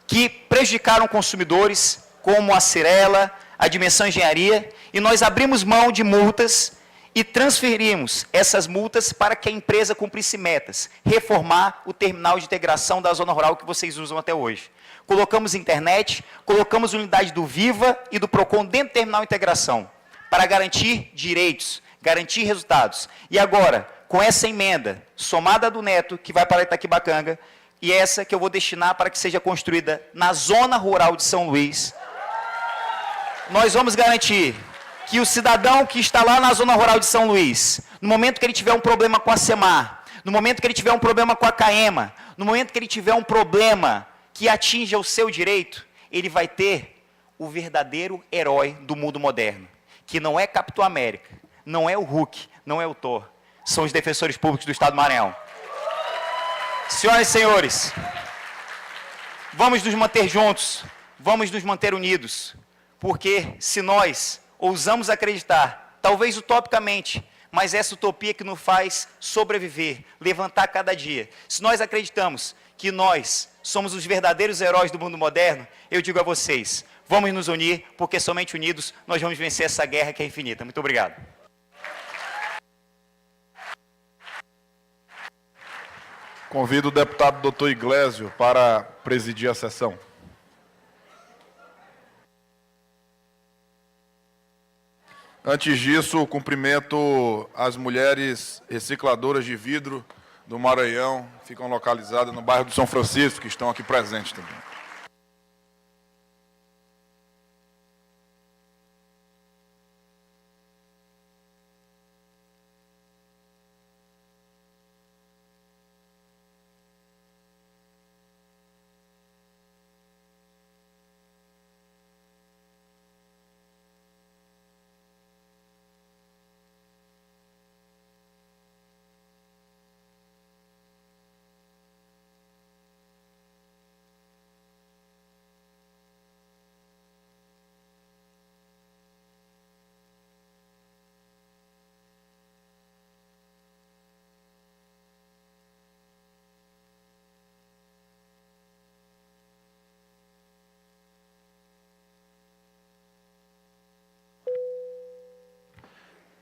que prejudicaram consumidores, como a Cirela, a Dimensão Engenharia, e nós abrimos mão de multas e transferimos essas multas para que a empresa cumprisse metas, reformar o terminal de integração da Zona Rural que vocês usam até hoje. Colocamos internet, colocamos unidade do Viva e do PROCON dentro do terminal de integração, para garantir direitos, garantir resultados. E agora, com essa emenda, somada do Neto, que vai para Itaquibacanga, e essa que eu vou destinar para que seja construída na Zona Rural de São Luís, nós vamos garantir que o cidadão que está lá na Zona Rural de São Luís, no momento que ele tiver um problema com a SEMAR, no momento que ele tiver um problema com a CAEMA, no momento que ele tiver um problema que atinja o seu direito, ele vai ter o verdadeiro herói do mundo moderno, que não é Capitão América, não é o Hulk, não é o Thor, são os defensores públicos do Estado do Maranhão. Senhoras e senhores, vamos nos manter juntos, vamos nos manter unidos, porque se nós ousamos acreditar, talvez utopicamente, mas essa utopia que nos faz sobreviver, levantar cada dia, se nós acreditamos que nós somos os verdadeiros heróis do mundo moderno, eu digo a vocês, vamos nos unir, porque somente unidos nós vamos vencer essa guerra que é infinita. Muito obrigado. Convido o deputado doutor Iglesio para presidir a sessão. Antes disso, cumprimento as mulheres recicladoras de vidro do Maranhão, ficam localizadas no bairro do São Francisco, que estão aqui presentes também.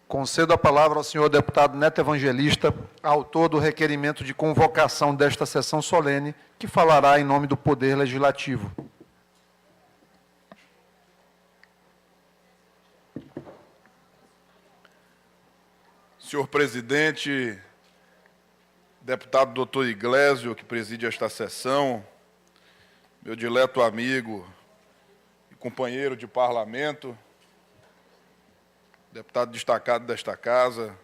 Concedo a palavra ao senhor deputado Neto Evangelista, autor do requerimento de convocação desta sessão solene, que falará em nome do Poder Legislativo. Senhor presidente, deputado doutor Iglesio, que preside esta sessão, meu dileto amigo e companheiro de parlamento, deputado destacado desta casa,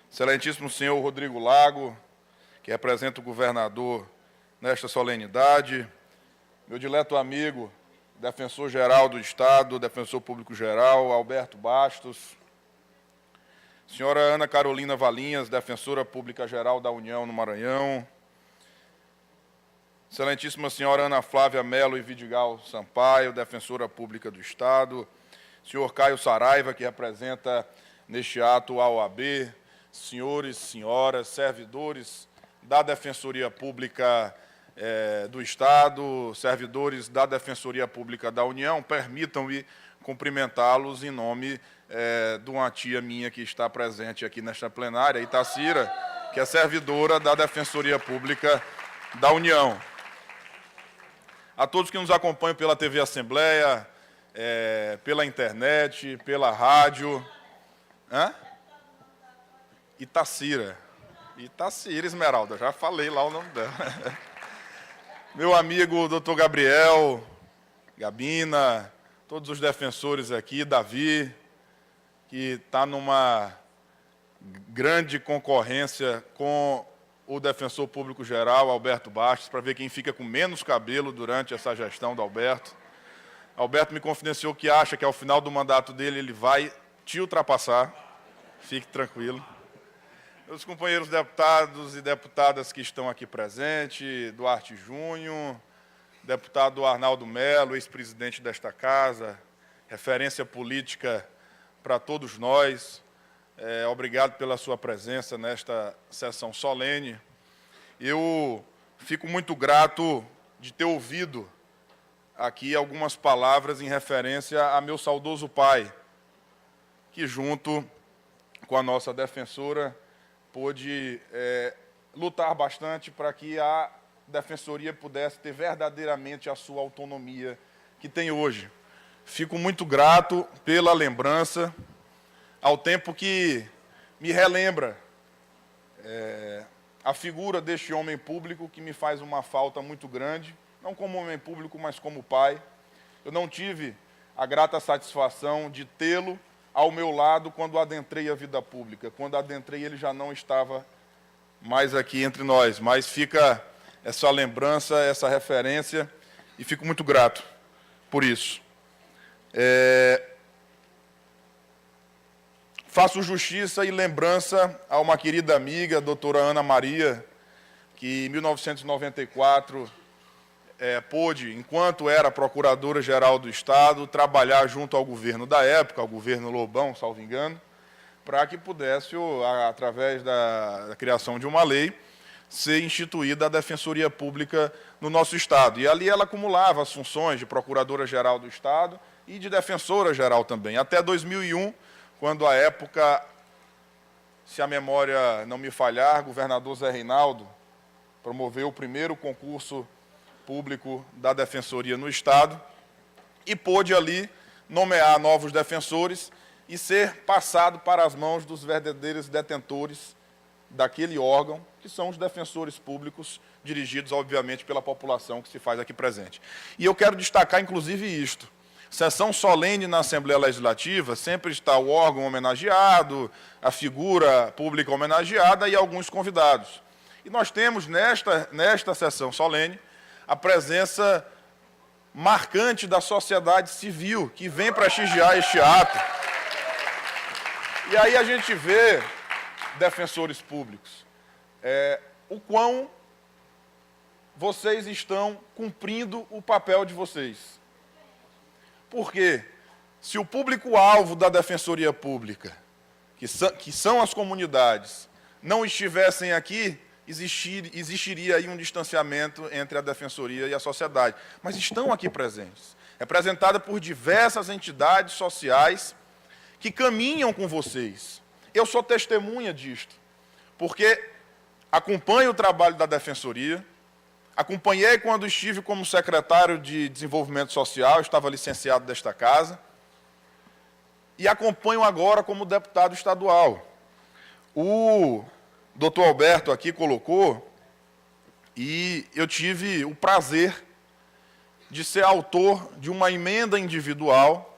excelentíssimo senhor Rodrigo Lago, que representa o governador nesta solenidade, meu dileto amigo, defensor-geral do Estado, defensor público-geral, Alberto Bastos, senhora Ana Carolina Valinhas, defensora pública-geral da União no Maranhão, excelentíssima senhora Ana Flávia Melo e Vidigal Sampaio, defensora pública do Estado, senhor Caio Saraiva, que representa neste ato a OAB, senhores, senhoras, servidores da Defensoria Pública do Estado, servidores da Defensoria Pública da União, permitam-me cumprimentá-los em nome de uma tia minha que está presente aqui nesta plenária, Itacira, que é servidora da Defensoria Pública da União. A todos que nos acompanham pela TV Assembleia, pela internet, pela rádio. Itacira. Itacira Esmeralda, já falei lá o nome dela. Meu amigo doutor Gabriel, Gabina, todos os defensores aqui, Davi, que está numa grande concorrência com o defensor público geral, Alberto Bastos, para ver quem fica com menos cabelo durante essa gestão do Alberto. Alberto me confidenciou que acha que ao final do mandato dele ele vai te ultrapassar. Fique tranquilo. Meus companheiros deputados e deputadas que estão aqui presentes, Duarte Júnior, deputado Arnaldo Melo, ex-presidente desta casa, referência política para todos nós. Obrigado pela sua presença nesta sessão solene. Eu fico muito grato de ter ouvido aqui algumas palavras em referência a meu saudoso pai, que junto com a nossa defensora pôde lutar bastante para que a Defensoria pudesse ter verdadeiramente a sua autonomia que tem hoje. Fico muito grato pela lembrança, ao tempo que me relembra a figura deste homem público que me faz uma falta muito grande, não como homem público, mas como pai. Eu não tive a grata satisfação de tê-lo ao meu lado quando adentrei a vida pública. Quando adentrei, ele já não estava mais aqui entre nós, mas fica essa lembrança, essa referência, e fico muito grato por isso. Faço justiça e lembrança a uma querida amiga, a doutora Ana Maria, que em 1994 pôde, enquanto era Procuradora-Geral do Estado, trabalhar junto ao governo da época, ao governo Lobão, salvo engano, para que pudesse, através da criação de uma lei, ser instituída a Defensoria Pública no nosso Estado. E ali ela acumulava as funções de Procuradora-Geral do Estado e de Defensora-Geral também, até 2001, quando, à época, se a memória não me falhar, governador Zé Reinaldo promoveu o primeiro concurso público da Defensoria no Estado e pôde ali nomear novos defensores e ser passado para as mãos dos verdadeiros detentores daquele órgão, que são os defensores públicos, dirigidos, obviamente, pela população que se faz aqui presente. E eu quero destacar, inclusive, isto. Sessão solene na Assembleia Legislativa, sempre está o órgão homenageado, a figura pública homenageada e alguns convidados. E nós temos, nesta sessão solene, a presença marcante da sociedade civil, que vem prestigiar este ato. E aí a gente vê, defensores públicos, o quão vocês estão cumprindo o papel de vocês. Porque, se o público-alvo da Defensoria Pública, que são as comunidades, não estivessem aqui, existiria aí um distanciamento entre a Defensoria e a sociedade. Mas estão aqui presentes, representada por diversas entidades sociais que caminham com vocês. Eu sou testemunha disto, porque acompanho o trabalho da Defensoria, acompanhei quando estive como secretário de Desenvolvimento Social, estava licenciado desta casa, e acompanho agora como deputado estadual. O doutor Alberto aqui colocou, e eu tive o prazer de ser autor de uma emenda individual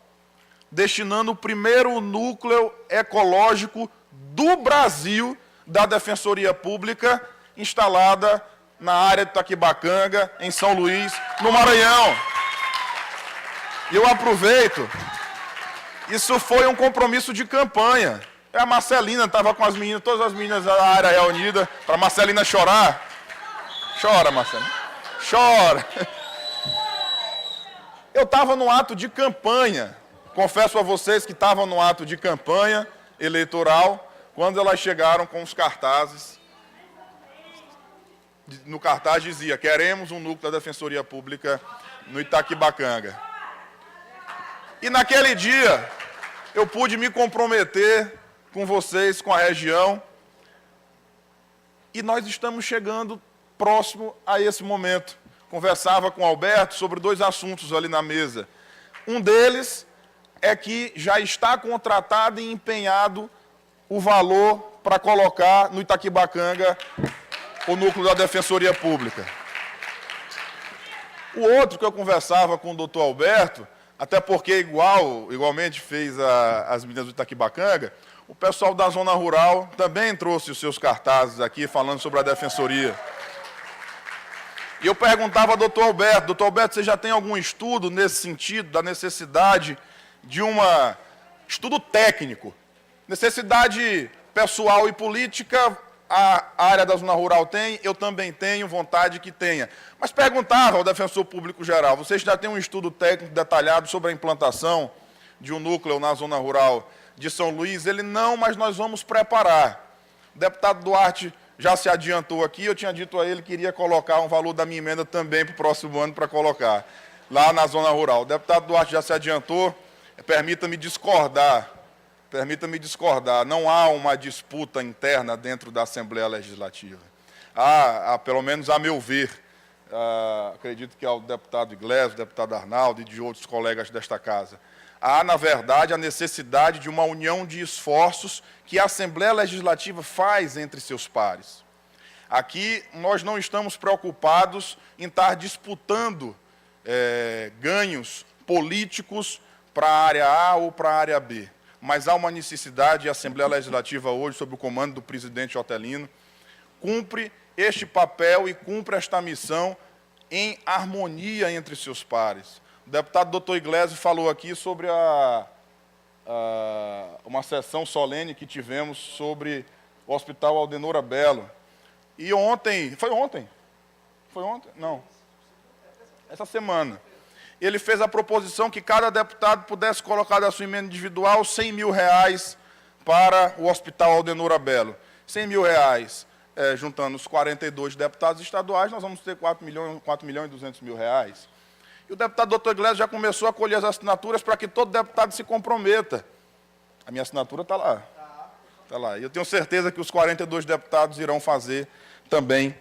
destinando o primeiro núcleo ecológico do Brasil da Defensoria Pública, instalada na área de Itaquibacanga, em São Luís, no Maranhão. E eu aproveito, isso foi um compromisso de campanha. A Marcelina estava com as meninas, todas as meninas da área reunida, para a Marcelina chorar. Chora, Marcelina. Chora. Eu estava no ato de campanha. Confesso a vocês que estavam no ato de campanha eleitoral, quando elas chegaram com os cartazes. No cartaz dizia: queremos um núcleo da Defensoria Pública no Itaquibacanga. E naquele dia, eu pude me comprometer com vocês, com a região, e nós estamos chegando próximo a esse momento. Conversava com o Alberto sobre 2 assuntos ali na mesa. Um deles é que já está contratado e empenhado o valor para colocar no Itaquibacanga o núcleo da Defensoria Pública. O outro que eu conversava com o doutor Alberto, até porque igualmente fez as meninas do Itaquibacanga, o pessoal da zona rural também trouxe os seus cartazes aqui falando sobre a Defensoria. E eu perguntava ao doutor Alberto, você já tem algum estudo nesse sentido, da necessidade de estudo técnico, necessidade pessoal e política, a área da zona rural tem, eu também tenho vontade que tenha. Mas perguntava ao defensor público geral, vocês já têm um estudo técnico detalhado sobre a implantação de um núcleo na zona rural de São Luís? Ele, não, mas nós vamos preparar. O deputado Duarte já se adiantou aqui, eu tinha dito a ele que iria colocar um valor da minha emenda também para o próximo ano para colocar, lá na zona rural. O deputado Duarte já se adiantou. Permita-me discordar, não há uma disputa interna dentro da Assembleia Legislativa. Há pelo menos a meu ver, acredito que ao deputado Iglesias, deputado Arnaldo e de outros colegas desta casa, há, na verdade, a necessidade de uma união de esforços que a Assembleia Legislativa faz entre seus pares. Aqui nós não estamos preocupados em estar disputando ganhos políticos para a área A ou para a área B. Mas há uma necessidade, e a Assembleia Legislativa hoje, sob o comando do presidente Otelino, cumpre este papel e cumpre esta missão em harmonia entre seus pares. O deputado doutor Iglesias falou aqui sobre uma sessão solene que tivemos sobre o Hospital Aldenora Belo. E ontem, foi ontem? Foi ontem? Não. Essa semana. Ele fez a proposição que cada deputado pudesse colocar da sua emenda individual R$100 mil para o Hospital Aldenora Belo. R$100 mil, juntando os 42 deputados estaduais, nós vamos ter R$4 milhões e 200 mil. E o deputado doutor Iglesias já começou a colher as assinaturas para que todo deputado se comprometa. A minha assinatura está lá. Está lá. E eu tenho certeza que os 42 deputados irão fazer também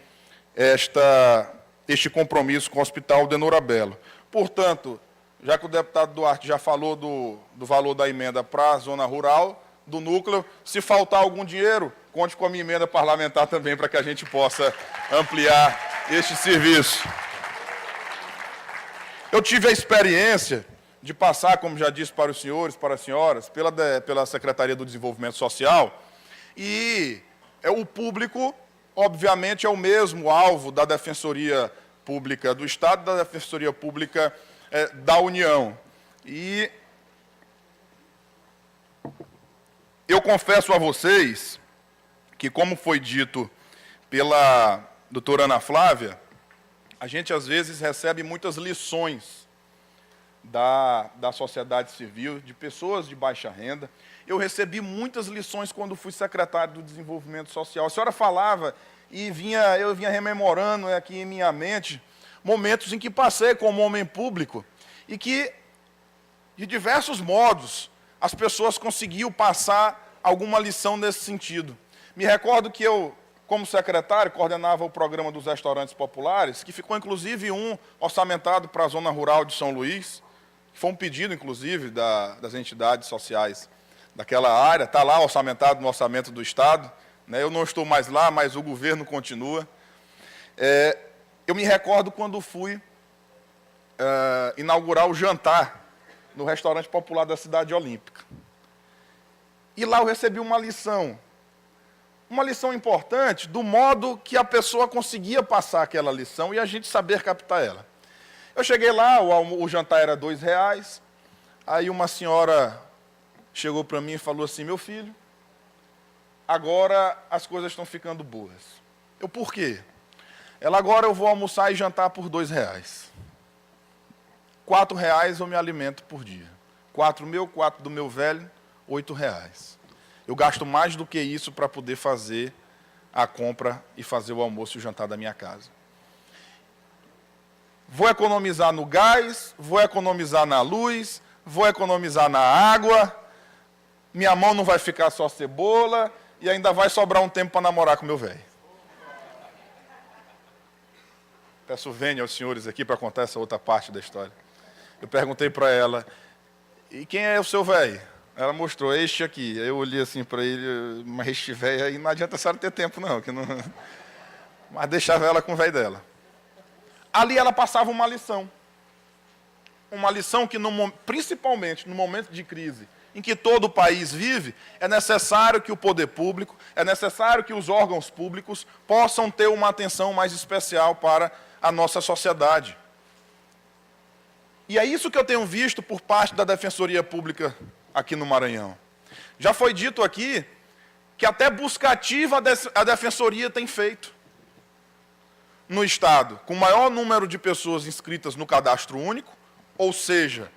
este compromisso com o Hospital Denora Bello. Portanto, já que o deputado Duarte já falou do valor da emenda para a zona rural, do núcleo, se faltar algum dinheiro, conte com a minha emenda parlamentar também, para que a gente possa ampliar este serviço. Eu tive a experiência de passar, como já disse para os senhores, para as senhoras, pela Secretaria do Desenvolvimento Social, e o público, obviamente, é o mesmo alvo da Defensoria Pública do Estado, da Defensoria Pública da União. E eu confesso a vocês que, como foi dito pela doutora Ana Flávia, a gente, às vezes, recebe muitas lições da sociedade civil, de pessoas de baixa renda. Eu recebi muitas lições quando fui secretário do Desenvolvimento Social. A senhora falava e eu vinha rememorando aqui em minha mente momentos em que passei como homem público e que, de diversos modos, as pessoas conseguiam passar alguma lição nesse sentido. Me recordo que eu, como secretário, coordenava o programa dos restaurantes populares, que ficou, inclusive, um orçamentado para a zona rural de São Luís, que foi um pedido, inclusive, das entidades sociais daquela área, está lá orçamentado no orçamento do Estado, né? Eu não estou mais lá, mas o governo continua. Eu me recordo quando fui inaugurar o jantar no restaurante popular da Cidade Olímpica. E lá eu recebi uma lição importante do modo que a pessoa conseguia passar aquela lição e a gente saber captar ela. Eu cheguei lá, o jantar era R$2, aí uma senhora chegou para mim e falou assim: meu filho, agora as coisas estão ficando boas. Eu, por quê? Ela, agora eu vou almoçar e jantar por R$2. R$4 eu me alimento por dia. 4 meu, 4 do meu velho, R$8. Eu gasto mais do que isso para poder fazer a compra e fazer o almoço e o jantar da minha casa. Vou economizar no gás, vou economizar na luz, vou economizar na água, minha mão não vai ficar só cebola e ainda vai sobrar um tempo para namorar com meu velho. Peço vênia aos senhores aqui para contar essa outra parte da história. Eu perguntei para ela: e quem é o seu velho? Ela mostrou: este aqui. Aí eu olhei assim para ele: mas este velho aí não adianta a senhora ter tempo não, que não... Mas deixava ela com o velho dela. Ali ela passava uma lição que, principalmente no momento de crise em que todo o país vive, é necessário que o poder público, é necessário que os órgãos públicos possam ter uma atenção mais especial para a nossa sociedade. E é isso que eu tenho visto por parte da Defensoria Pública aqui no Maranhão. Já foi dito aqui que até busca ativa a Defensoria tem feito no Estado, com o maior número de pessoas inscritas no cadastro único, ou seja,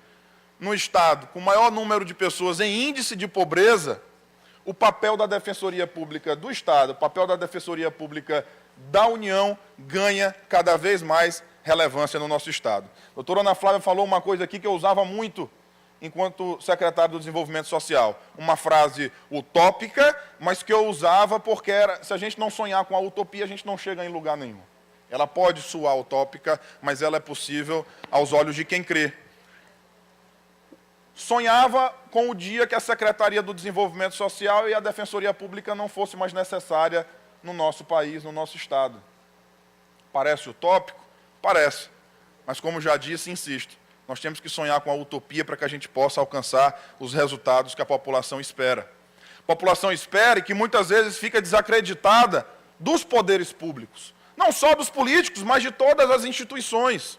no Estado, com o maior número de pessoas em índice de pobreza, o papel da Defensoria Pública do Estado, o papel da Defensoria Pública da União ganha cada vez mais relevância no nosso Estado. A doutora Ana Flávia falou uma coisa aqui que eu usava muito enquanto secretário do Desenvolvimento Social. Uma frase utópica, mas que eu usava porque se a gente não sonhar com a utopia, a gente não chega em lugar nenhum. Ela pode soar utópica, mas ela é possível aos olhos de quem crê. Sonhava com o dia que a Secretaria do Desenvolvimento Social e a Defensoria Pública não fosse mais necessária no nosso país, no nosso Estado. Parece utópico? Parece. Mas, como já disse, insisto, nós temos que sonhar com a utopia para que a gente possa alcançar os resultados que a população espera. A população espera e que muitas vezes fica desacreditada dos poderes públicos. Não só dos políticos, mas de todas as instituições.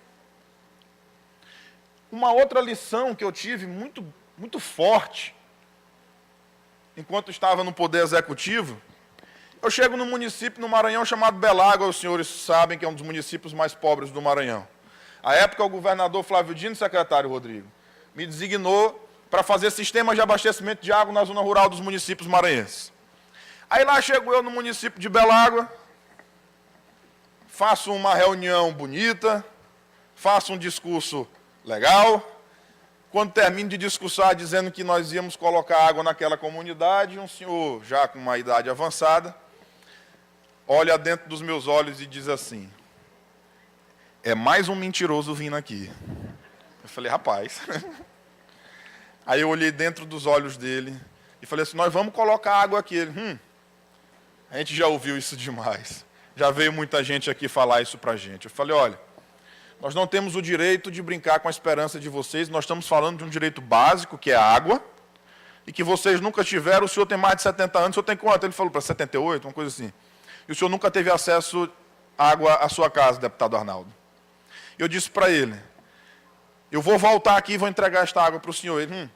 Uma outra lição que eu tive muito forte, enquanto estava no Poder Executivo, eu chego num município no Maranhão chamado Belágua, os senhores sabem que é um dos municípios mais pobres do Maranhão. À época, o governador Flávio Dino, secretário Rodrigo, me designou para fazer sistemas de abastecimento de água na zona rural dos municípios maranhenses. Aí lá chego eu no município de Belágua, faço uma reunião bonita, faço um discurso legal. Quando termino de discursar dizendo que nós íamos colocar água naquela comunidade, um senhor já com uma idade avançada olha dentro dos meus olhos e diz assim: é mais um mentiroso vindo aqui. Eu falei: rapaz. Aí eu olhei dentro dos olhos dele e falei assim: nós vamos colocar água aqui. Ele: a gente já ouviu isso demais. Já veio muita gente aqui falar isso pra gente. Eu falei: olha, nós não temos o direito de brincar com a esperança de vocês, nós estamos falando de um direito básico, que é a água, e que vocês nunca tiveram. O senhor tem mais de 70 anos, o senhor tem quanto? Ele falou para 78, uma coisa assim. E o senhor nunca teve acesso à água à sua casa, deputado Arnaldo. Eu disse para ele: eu vou voltar aqui e vou entregar esta água para o senhor. Ele: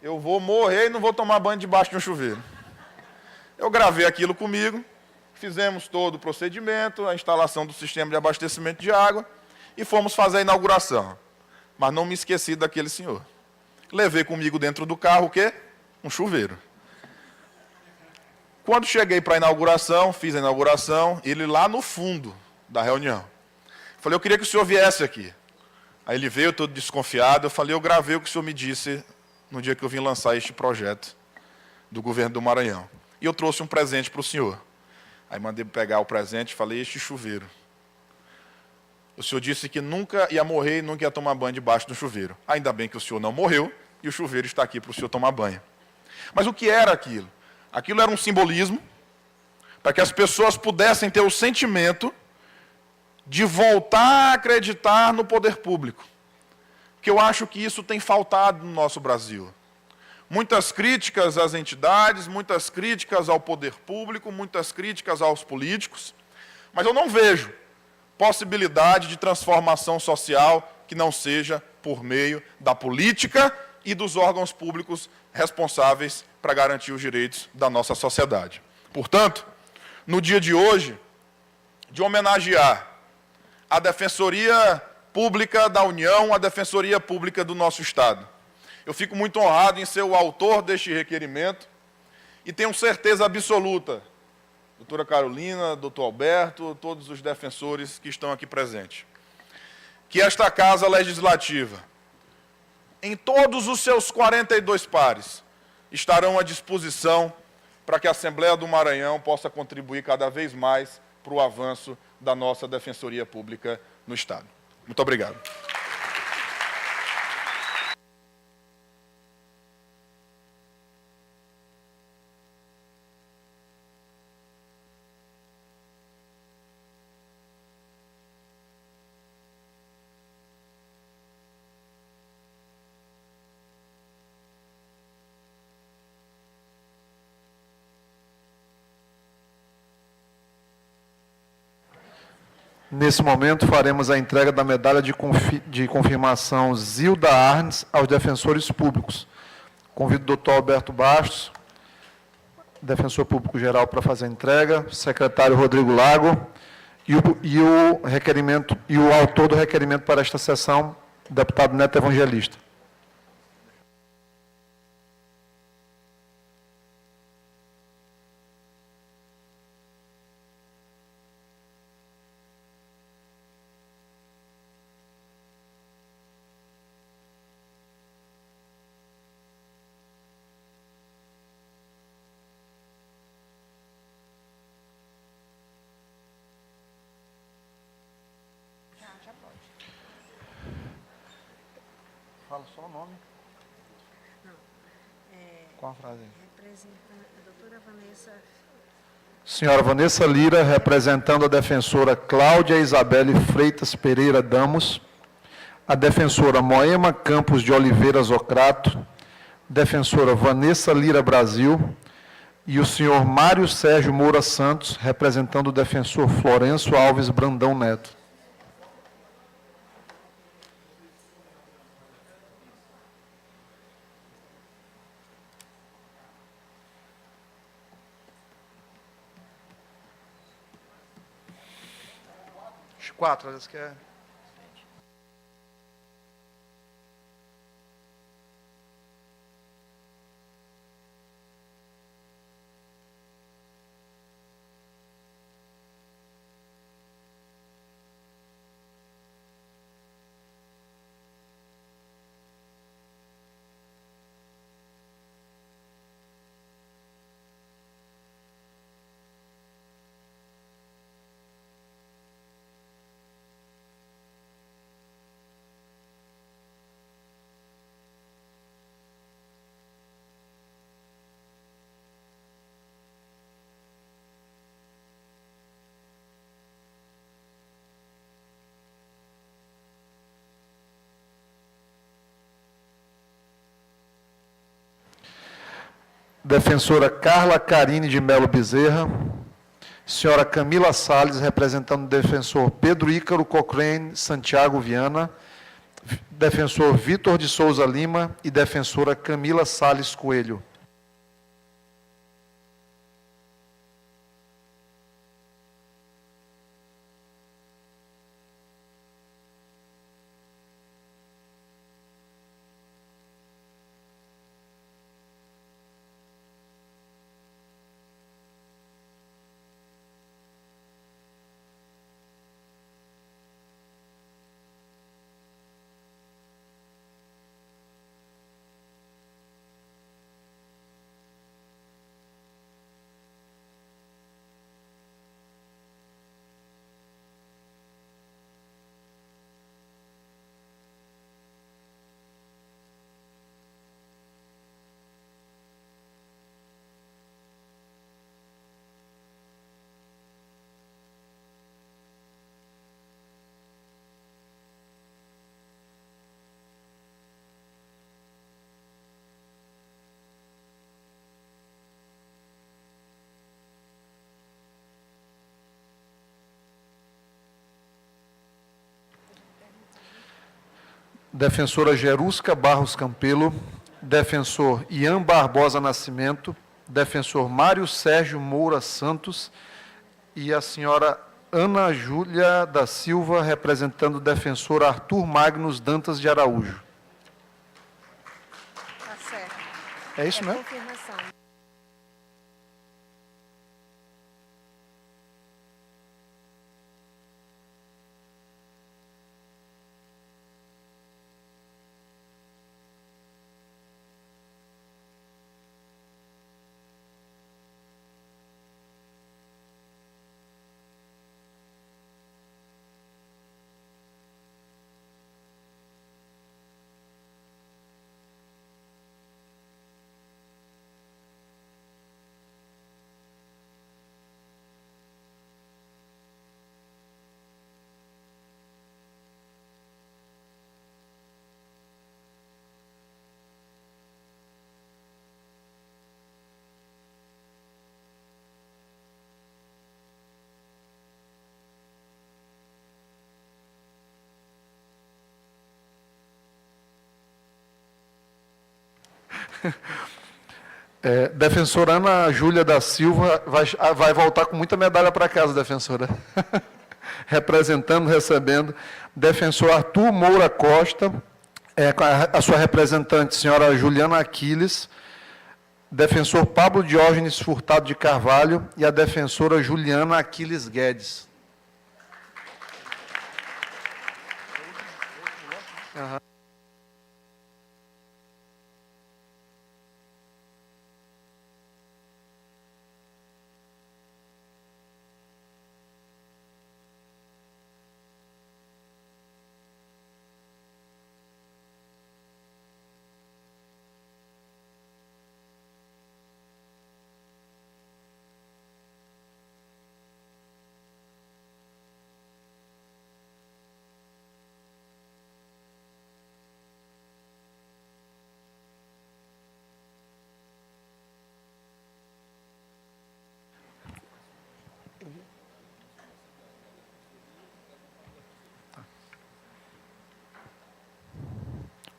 eu vou morrer e não vou tomar banho debaixo de um chuveiro. Eu gravei aquilo comigo, fizemos todo o procedimento, a instalação do sistema de abastecimento de água, e fomos fazer a inauguração. Mas não me esqueci daquele senhor. Levei comigo dentro do carro o quê? Um chuveiro. Quando cheguei para a inauguração, fiz a inauguração, ele lá no fundo da reunião. Falei: eu queria que o senhor viesse aqui. Aí ele veio todo desconfiado. Eu falei: eu gravei o que o senhor me disse no dia que eu vim lançar este projeto do governo do Maranhão. E eu trouxe um presente para o senhor. Aí mandei pegar o presente e falei: este chuveiro. O senhor disse que nunca ia morrer e nunca ia tomar banho debaixo do chuveiro. Ainda bem que o senhor não morreu e o chuveiro está aqui para o senhor tomar banho. Mas o que era aquilo? Aquilo era um simbolismo para que as pessoas pudessem ter o sentimento de voltar a acreditar no poder público. Que eu acho que isso tem faltado no nosso Brasil. Muitas críticas às entidades, muitas críticas ao poder público, muitas críticas aos políticos, mas eu não vejo possibilidade de transformação social que não seja por meio da política e dos órgãos públicos responsáveis para garantir os direitos da nossa sociedade. Portanto, no dia de hoje, de homenagear a Defensoria Pública da União, a Defensoria Pública do nosso Estado, eu fico muito honrado em ser o autor deste requerimento e tenho certeza absoluta, doutora Carolina, doutor Alberto, todos os defensores que estão aqui presentes, que esta Casa Legislativa, em todos os seus 42 pares, estarão à disposição para que a Assembleia do Maranhão possa contribuir cada vez mais para o avanço da nossa Defensoria Pública no Estado. Muito obrigado. Nesse momento, faremos a entrega da medalha de confirmação Zilda Arnes aos defensores públicos. Convido o doutor Alberto Bastos, defensor público geral, para fazer a entrega, o secretário Rodrigo Lago e o autor do requerimento para esta sessão, o deputado Neto Evangelista. Fala só o nome. Qual a frase? Representando a doutora Vanessa. Senhora Vanessa Lira, representando a defensora Cláudia Isabelle Freitas Pereira Damos, a defensora Moema Campos de Oliveira Zocrato, defensora Vanessa Lira Brasil, e o senhor Mário Sérgio Moura Santos, representando o defensor Florencio Alves Brandão Neto. Os quatro, às vezes que é... defensora Carla Carine de Melo Bezerra, senhora Camila Salles, representando o defensor Pedro Ícaro Cochrane Santiago Viana, defensor Vitor de Souza Lima e defensora Camila Salles Coelho. Defensora Jerusca Barros Campelo, defensor Ian Barbosa Nascimento, defensor Mário Sérgio Moura Santos e a senhora Ana Júlia da Silva, representando o defensor Arthur Magnus Dantas de Araújo. Tá certo. É isso mesmo? Confirmação. Defensora Ana Júlia da Silva vai voltar com muita medalha para casa, defensora. Representando, recebendo. Defensor Arthur Moura Costa, a sua representante, senhora Juliana Aquiles. Defensor Pablo Diógenes Furtado de Carvalho e a defensora Juliana Aquiles Guedes. Uhum.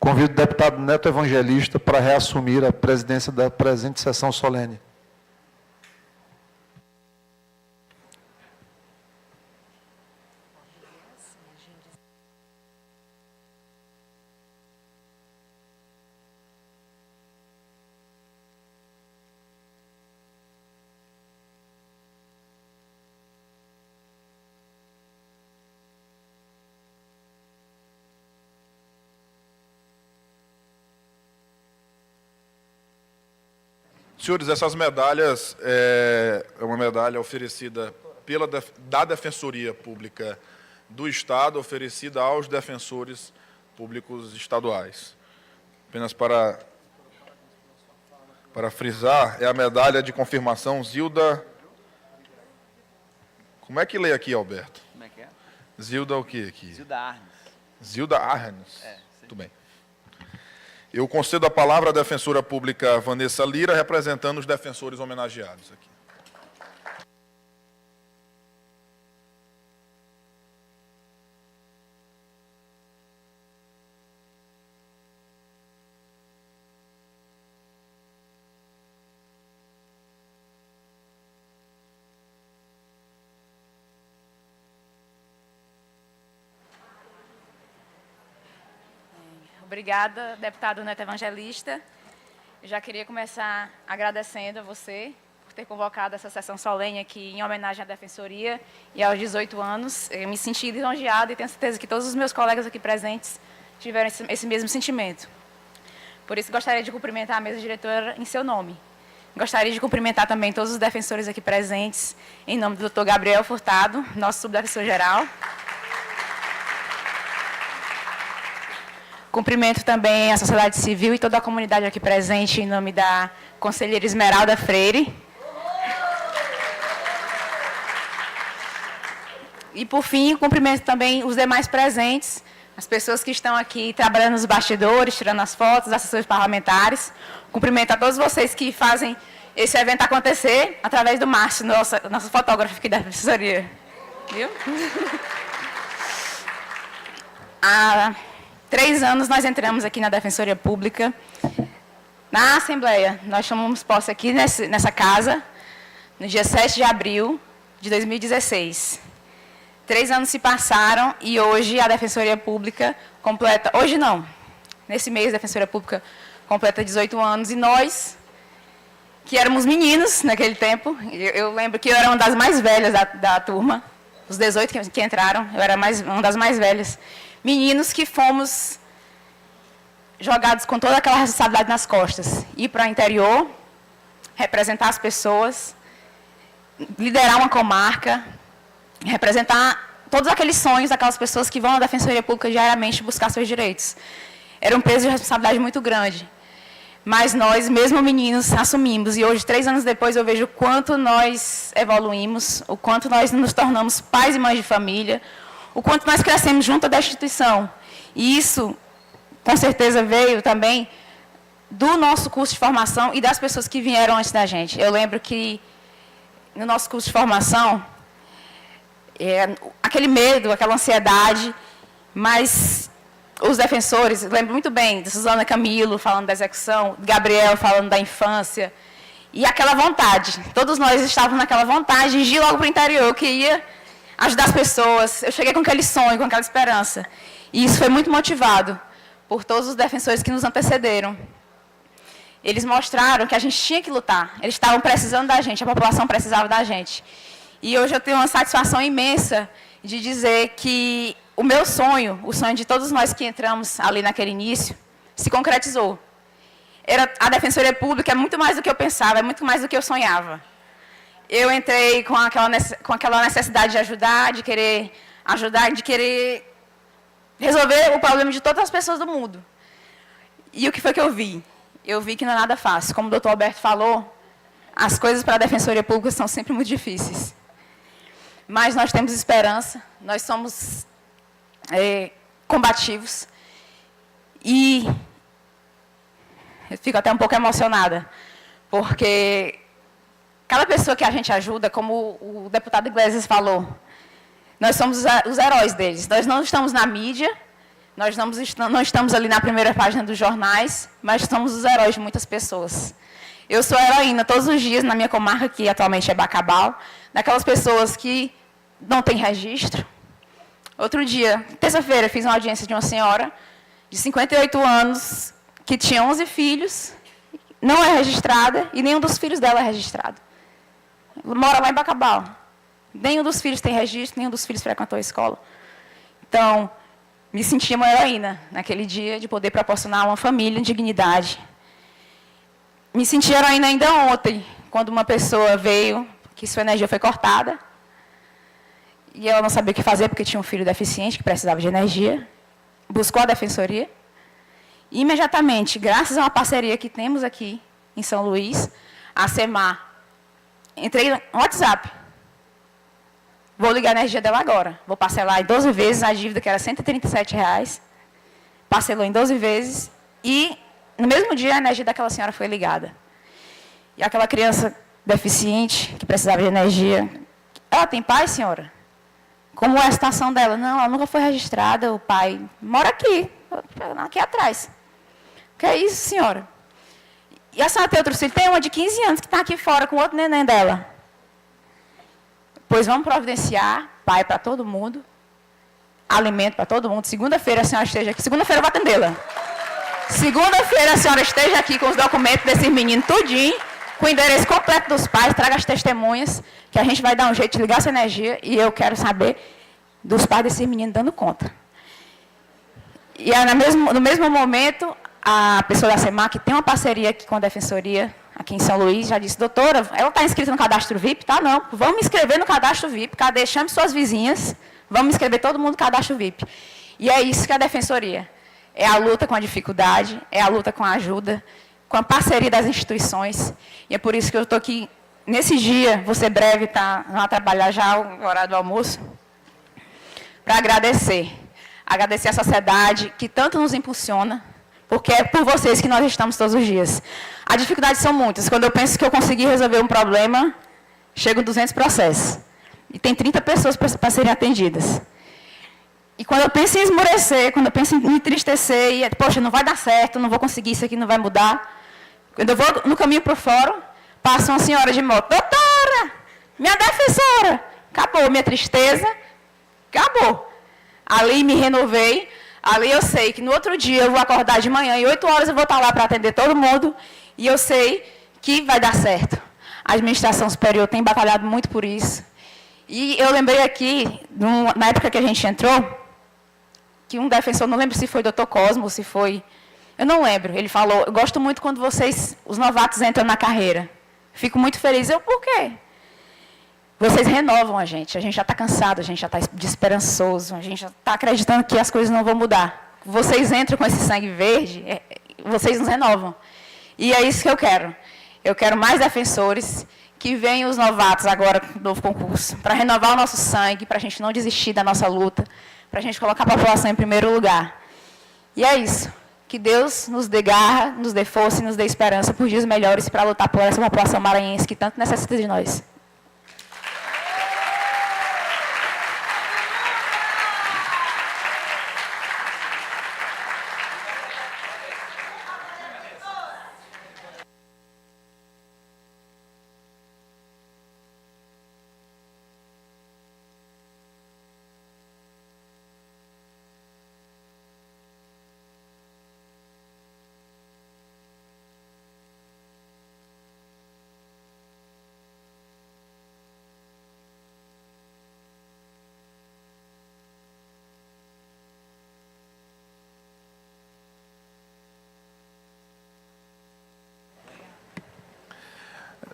Convido o deputado Neto Evangelista para reassumir a presidência da presente sessão solene. Senhores, essas medalhas é uma medalha oferecida da Defensoria Pública do Estado, oferecida aos defensores públicos estaduais. Apenas para frisar, é a medalha de confirmação Zilda... Como é que lê aqui, Alberto? Como é que é? Zilda o quê aqui? Zilda Arnes. Zilda Arnes. É, sim. Muito bem. Eu concedo a palavra à defensora pública Vanessa Lira, representando os defensores homenageados aqui. Obrigada, deputado Neto Evangelista. Eu já queria começar agradecendo a você por ter convocado essa sessão solene aqui em homenagem à Defensoria e aos 18 anos. Eu me senti lisonjeada e tenho certeza que todos os meus colegas aqui presentes tiveram esse mesmo sentimento. Por isso, gostaria de cumprimentar a mesa diretora em seu nome. Gostaria de cumprimentar também todos os defensores aqui presentes, em nome do Dr. Gabriel Furtado, nosso subdefensor-geral. Cumprimento também a sociedade civil e toda a comunidade aqui presente, em nome da conselheira Esmeralda Freire. E, por fim, cumprimento também os demais presentes, as pessoas que estão aqui trabalhando nos bastidores, tirando as fotos, assessores parlamentares. Cumprimento a todos vocês que fazem esse evento acontecer, através do Márcio, nosso fotógrafo aqui da assessoria. Viu? Há 3 anos nós entramos aqui na Defensoria Pública, na Assembleia. Nós tomamos posse aqui nessa casa, no dia 7 de abril de 2016. 3 anos se passaram e hoje a Defensoria Pública completa... Hoje não, nesse mês a Defensoria Pública completa 18 anos. E nós, que éramos meninos naquele tempo, eu lembro que eu era uma das mais velhas da turma, os 18 que entraram, eu era uma das mais velhas. Meninos que fomos jogados com toda aquela responsabilidade nas costas. Ir para o interior, representar as pessoas, liderar uma comarca, representar todos aqueles sonhos daquelas pessoas que vão à Defensoria Pública diariamente buscar seus direitos. Era um peso de responsabilidade muito grande. Mas nós, mesmo meninos, assumimos. E hoje, 3 anos depois, eu vejo o quanto nós evoluímos, o quanto nós nos tornamos pais e mães de família, o quanto nós crescemos junto da instituição. E isso, com certeza, veio também do nosso curso de formação e das pessoas que vieram antes da gente. Eu lembro que, no nosso curso de formação, aquele medo, aquela ansiedade, mas os defensores, lembro muito bem de Suzana Camilo falando da execução, Gabriel falando da infância, e aquela vontade. Todos nós estávamos naquela vontade de ir logo para o interior. Eu queria ajudar as pessoas. Eu cheguei com aquele sonho, com aquela esperança. E isso foi muito motivado por todos os defensores que nos antecederam. Eles mostraram que a gente tinha que lutar. Eles estavam precisando da gente, a população precisava da gente. E hoje eu tenho uma satisfação imensa de dizer que o meu sonho, o sonho de todos nós que entramos ali naquele início, se concretizou. A Defensoria Pública é muito mais do que eu pensava, é muito mais do que eu sonhava. Eu entrei com aquela necessidade de ajudar, de querer ajudar, de querer resolver o problema de todas as pessoas do mundo. E o que foi que eu vi? Eu vi que não é nada fácil. Como o doutor Alberto falou, as coisas para a Defensoria Pública são sempre muito difíceis. Mas nós temos esperança, nós somos combativos. E eu fico até um pouco emocionada, porque cada pessoa que a gente ajuda, como o deputado Iglesias falou, nós somos os heróis deles. Nós não estamos na mídia, nós não estamos ali na primeira página dos jornais, mas somos os heróis de muitas pessoas. Eu sou heroína todos os dias na minha comarca, que atualmente é Bacabal, daquelas pessoas que não têm registro. Outro dia, terça-feira, fiz uma audiência de uma senhora de 58 anos, que tinha 11 filhos, não é registrada, e nenhum dos filhos dela é registrado. Mora lá em Bacabal. Nenhum dos filhos tem registro, nenhum dos filhos frequentou a escola. Então, me senti uma heroína naquele dia de poder proporcionar a uma família dignidade. Me senti heroína ainda ontem, quando uma pessoa veio, que sua energia foi cortada, e ela não sabia o que fazer, porque tinha um filho deficiente, que precisava de energia, buscou a Defensoria, e imediatamente, graças a uma parceria que temos aqui em São Luís, a SEMAR, entrei no WhatsApp. Vou ligar a energia dela agora. Vou parcelar em 12 vezes a dívida, que era R$ 137. Parcelou em 12 vezes. E no mesmo dia, a energia daquela senhora foi ligada. E aquela criança deficiente, que precisava de energia, ela tem pai, senhora? Como é a situação dela? Não, ela nunca foi registrada, o pai mora aqui atrás. O que é isso, senhora? E a senhora tem outro filho? Tem uma de 15 anos que está aqui fora com outro neném dela. Pois vamos providenciar pai para todo mundo, alimento para todo mundo. Segunda-feira a senhora esteja aqui. Segunda-feira eu vou atendê-la. Segunda-feira a senhora esteja aqui com os documentos desses meninos tudinho, com o endereço completo dos pais, traga as testemunhas, que a gente vai dar um jeito de ligar essa energia, e eu quero saber dos pais desses meninos dando conta. E no mesmo momento, a pessoa da SEMAC tem uma parceria aqui com a Defensoria, aqui em São Luís, já disse, doutora, ela está inscrita no cadastro VIP? Tá, não. Vamos me inscrever no cadastro VIP, cadê? Chame suas vizinhas, vamos inscrever todo mundo no cadastro VIP. E é isso que é a Defensoria. É a luta com a dificuldade, é a luta com a ajuda, com a parceria das instituições. E é por isso que eu estou aqui, nesse dia, vou ser breve, tá, a trabalhar já o horário do almoço, para agradecer. Agradecer a sociedade que tanto nos impulsiona, porque é por vocês que nós estamos todos os dias. As dificuldades são muitas. Quando eu penso que eu consegui resolver um problema, chegam 200 processos. E tem 30 pessoas para serem atendidas. E quando eu penso em esmorecer, quando eu penso em me entristecer, e, poxa, não vai dar certo, não vou conseguir, isso aqui não vai mudar. Quando eu vou no caminho para o fórum, passa uma senhora de moto. Doutora, minha defensora. Acabou minha tristeza, acabou. Ali me renovei, ali eu sei que no outro dia eu vou acordar de manhã e 8 horas eu vou estar lá para atender todo mundo e eu sei que vai dar certo. A administração superior tem batalhado muito por isso. E eu lembrei aqui, na época que a gente entrou, que um defensor, não lembro se foi o Dr. Cosmo, se foi... Eu não lembro. Ele falou, eu gosto muito quando vocês, os novatos, entram na carreira. Fico muito feliz. Eu, por quê? Vocês renovam a gente já está cansado, a gente já está desesperançoso, a gente já está acreditando que as coisas não vão mudar. Vocês entram com esse sangue verde, vocês nos renovam. E é isso que eu quero. Eu quero mais defensores, que venham os novatos agora no novo concurso, para renovar o nosso sangue, para a gente não desistir da nossa luta, para a gente colocar a população em primeiro lugar. E é isso. Que Deus nos dê garra, nos dê força e nos dê esperança por dias melhores para lutar por essa população maranhense que tanto necessita de nós.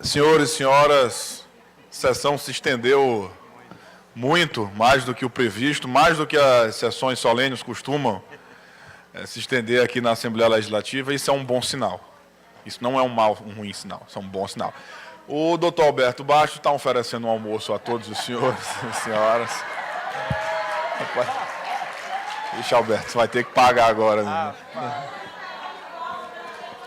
Senhores e senhoras, a sessão se estendeu muito, mais do que o previsto, mais do que as sessões solenes costumam se estender aqui na Assembleia Legislativa. Isso é um bom sinal. Isso não é um ruim sinal, isso é um bom sinal. O doutor Alberto Baixo está oferecendo um almoço a todos os senhores e senhoras. Ixi, Alberto, você vai ter que pagar agora. Né?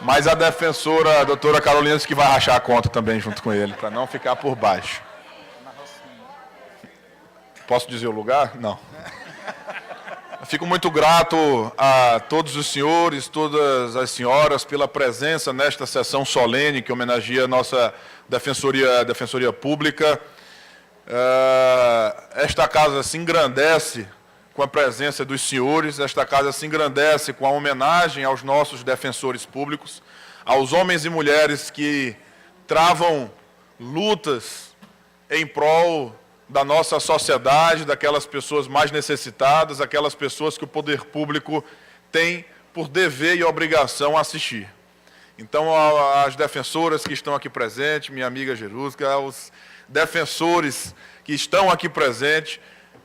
Mas a defensora, a doutora Carolina, disse que vai rachar a conta também junto com ele, para não ficar por baixo. Posso dizer o lugar? Não. Fico muito grato a todos os senhores, todas as senhoras, pela presença nesta sessão solene que homenageia a nossa Defensoria Pública. Esta casa se engrandece com a presença dos senhores, esta casa se engrandece com a homenagem aos nossos defensores públicos, aos homens e mulheres que travam lutas em prol da nossa sociedade, daquelas pessoas mais necessitadas, aquelas pessoas que o poder público tem por dever e obrigação assistir. Então, as defensoras que estão aqui presentes, minha amiga Jerusca, aos defensores que estão aqui presentes,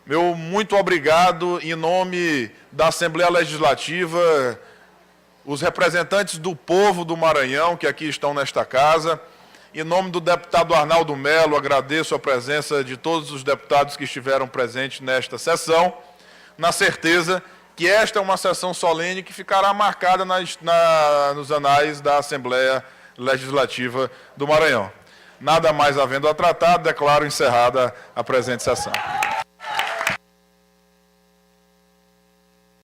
meu muito obrigado em nome da Assembleia Legislativa, os representantes do povo do Maranhão que aqui estão nesta casa. Em nome do deputado Arnaldo Melo, agradeço a presença de todos os deputados que estiveram presentes nesta sessão, na certeza que esta é uma sessão solene que ficará marcada nos anais da Assembleia Legislativa do Maranhão. Nada mais havendo a tratar, declaro encerrada a presente sessão.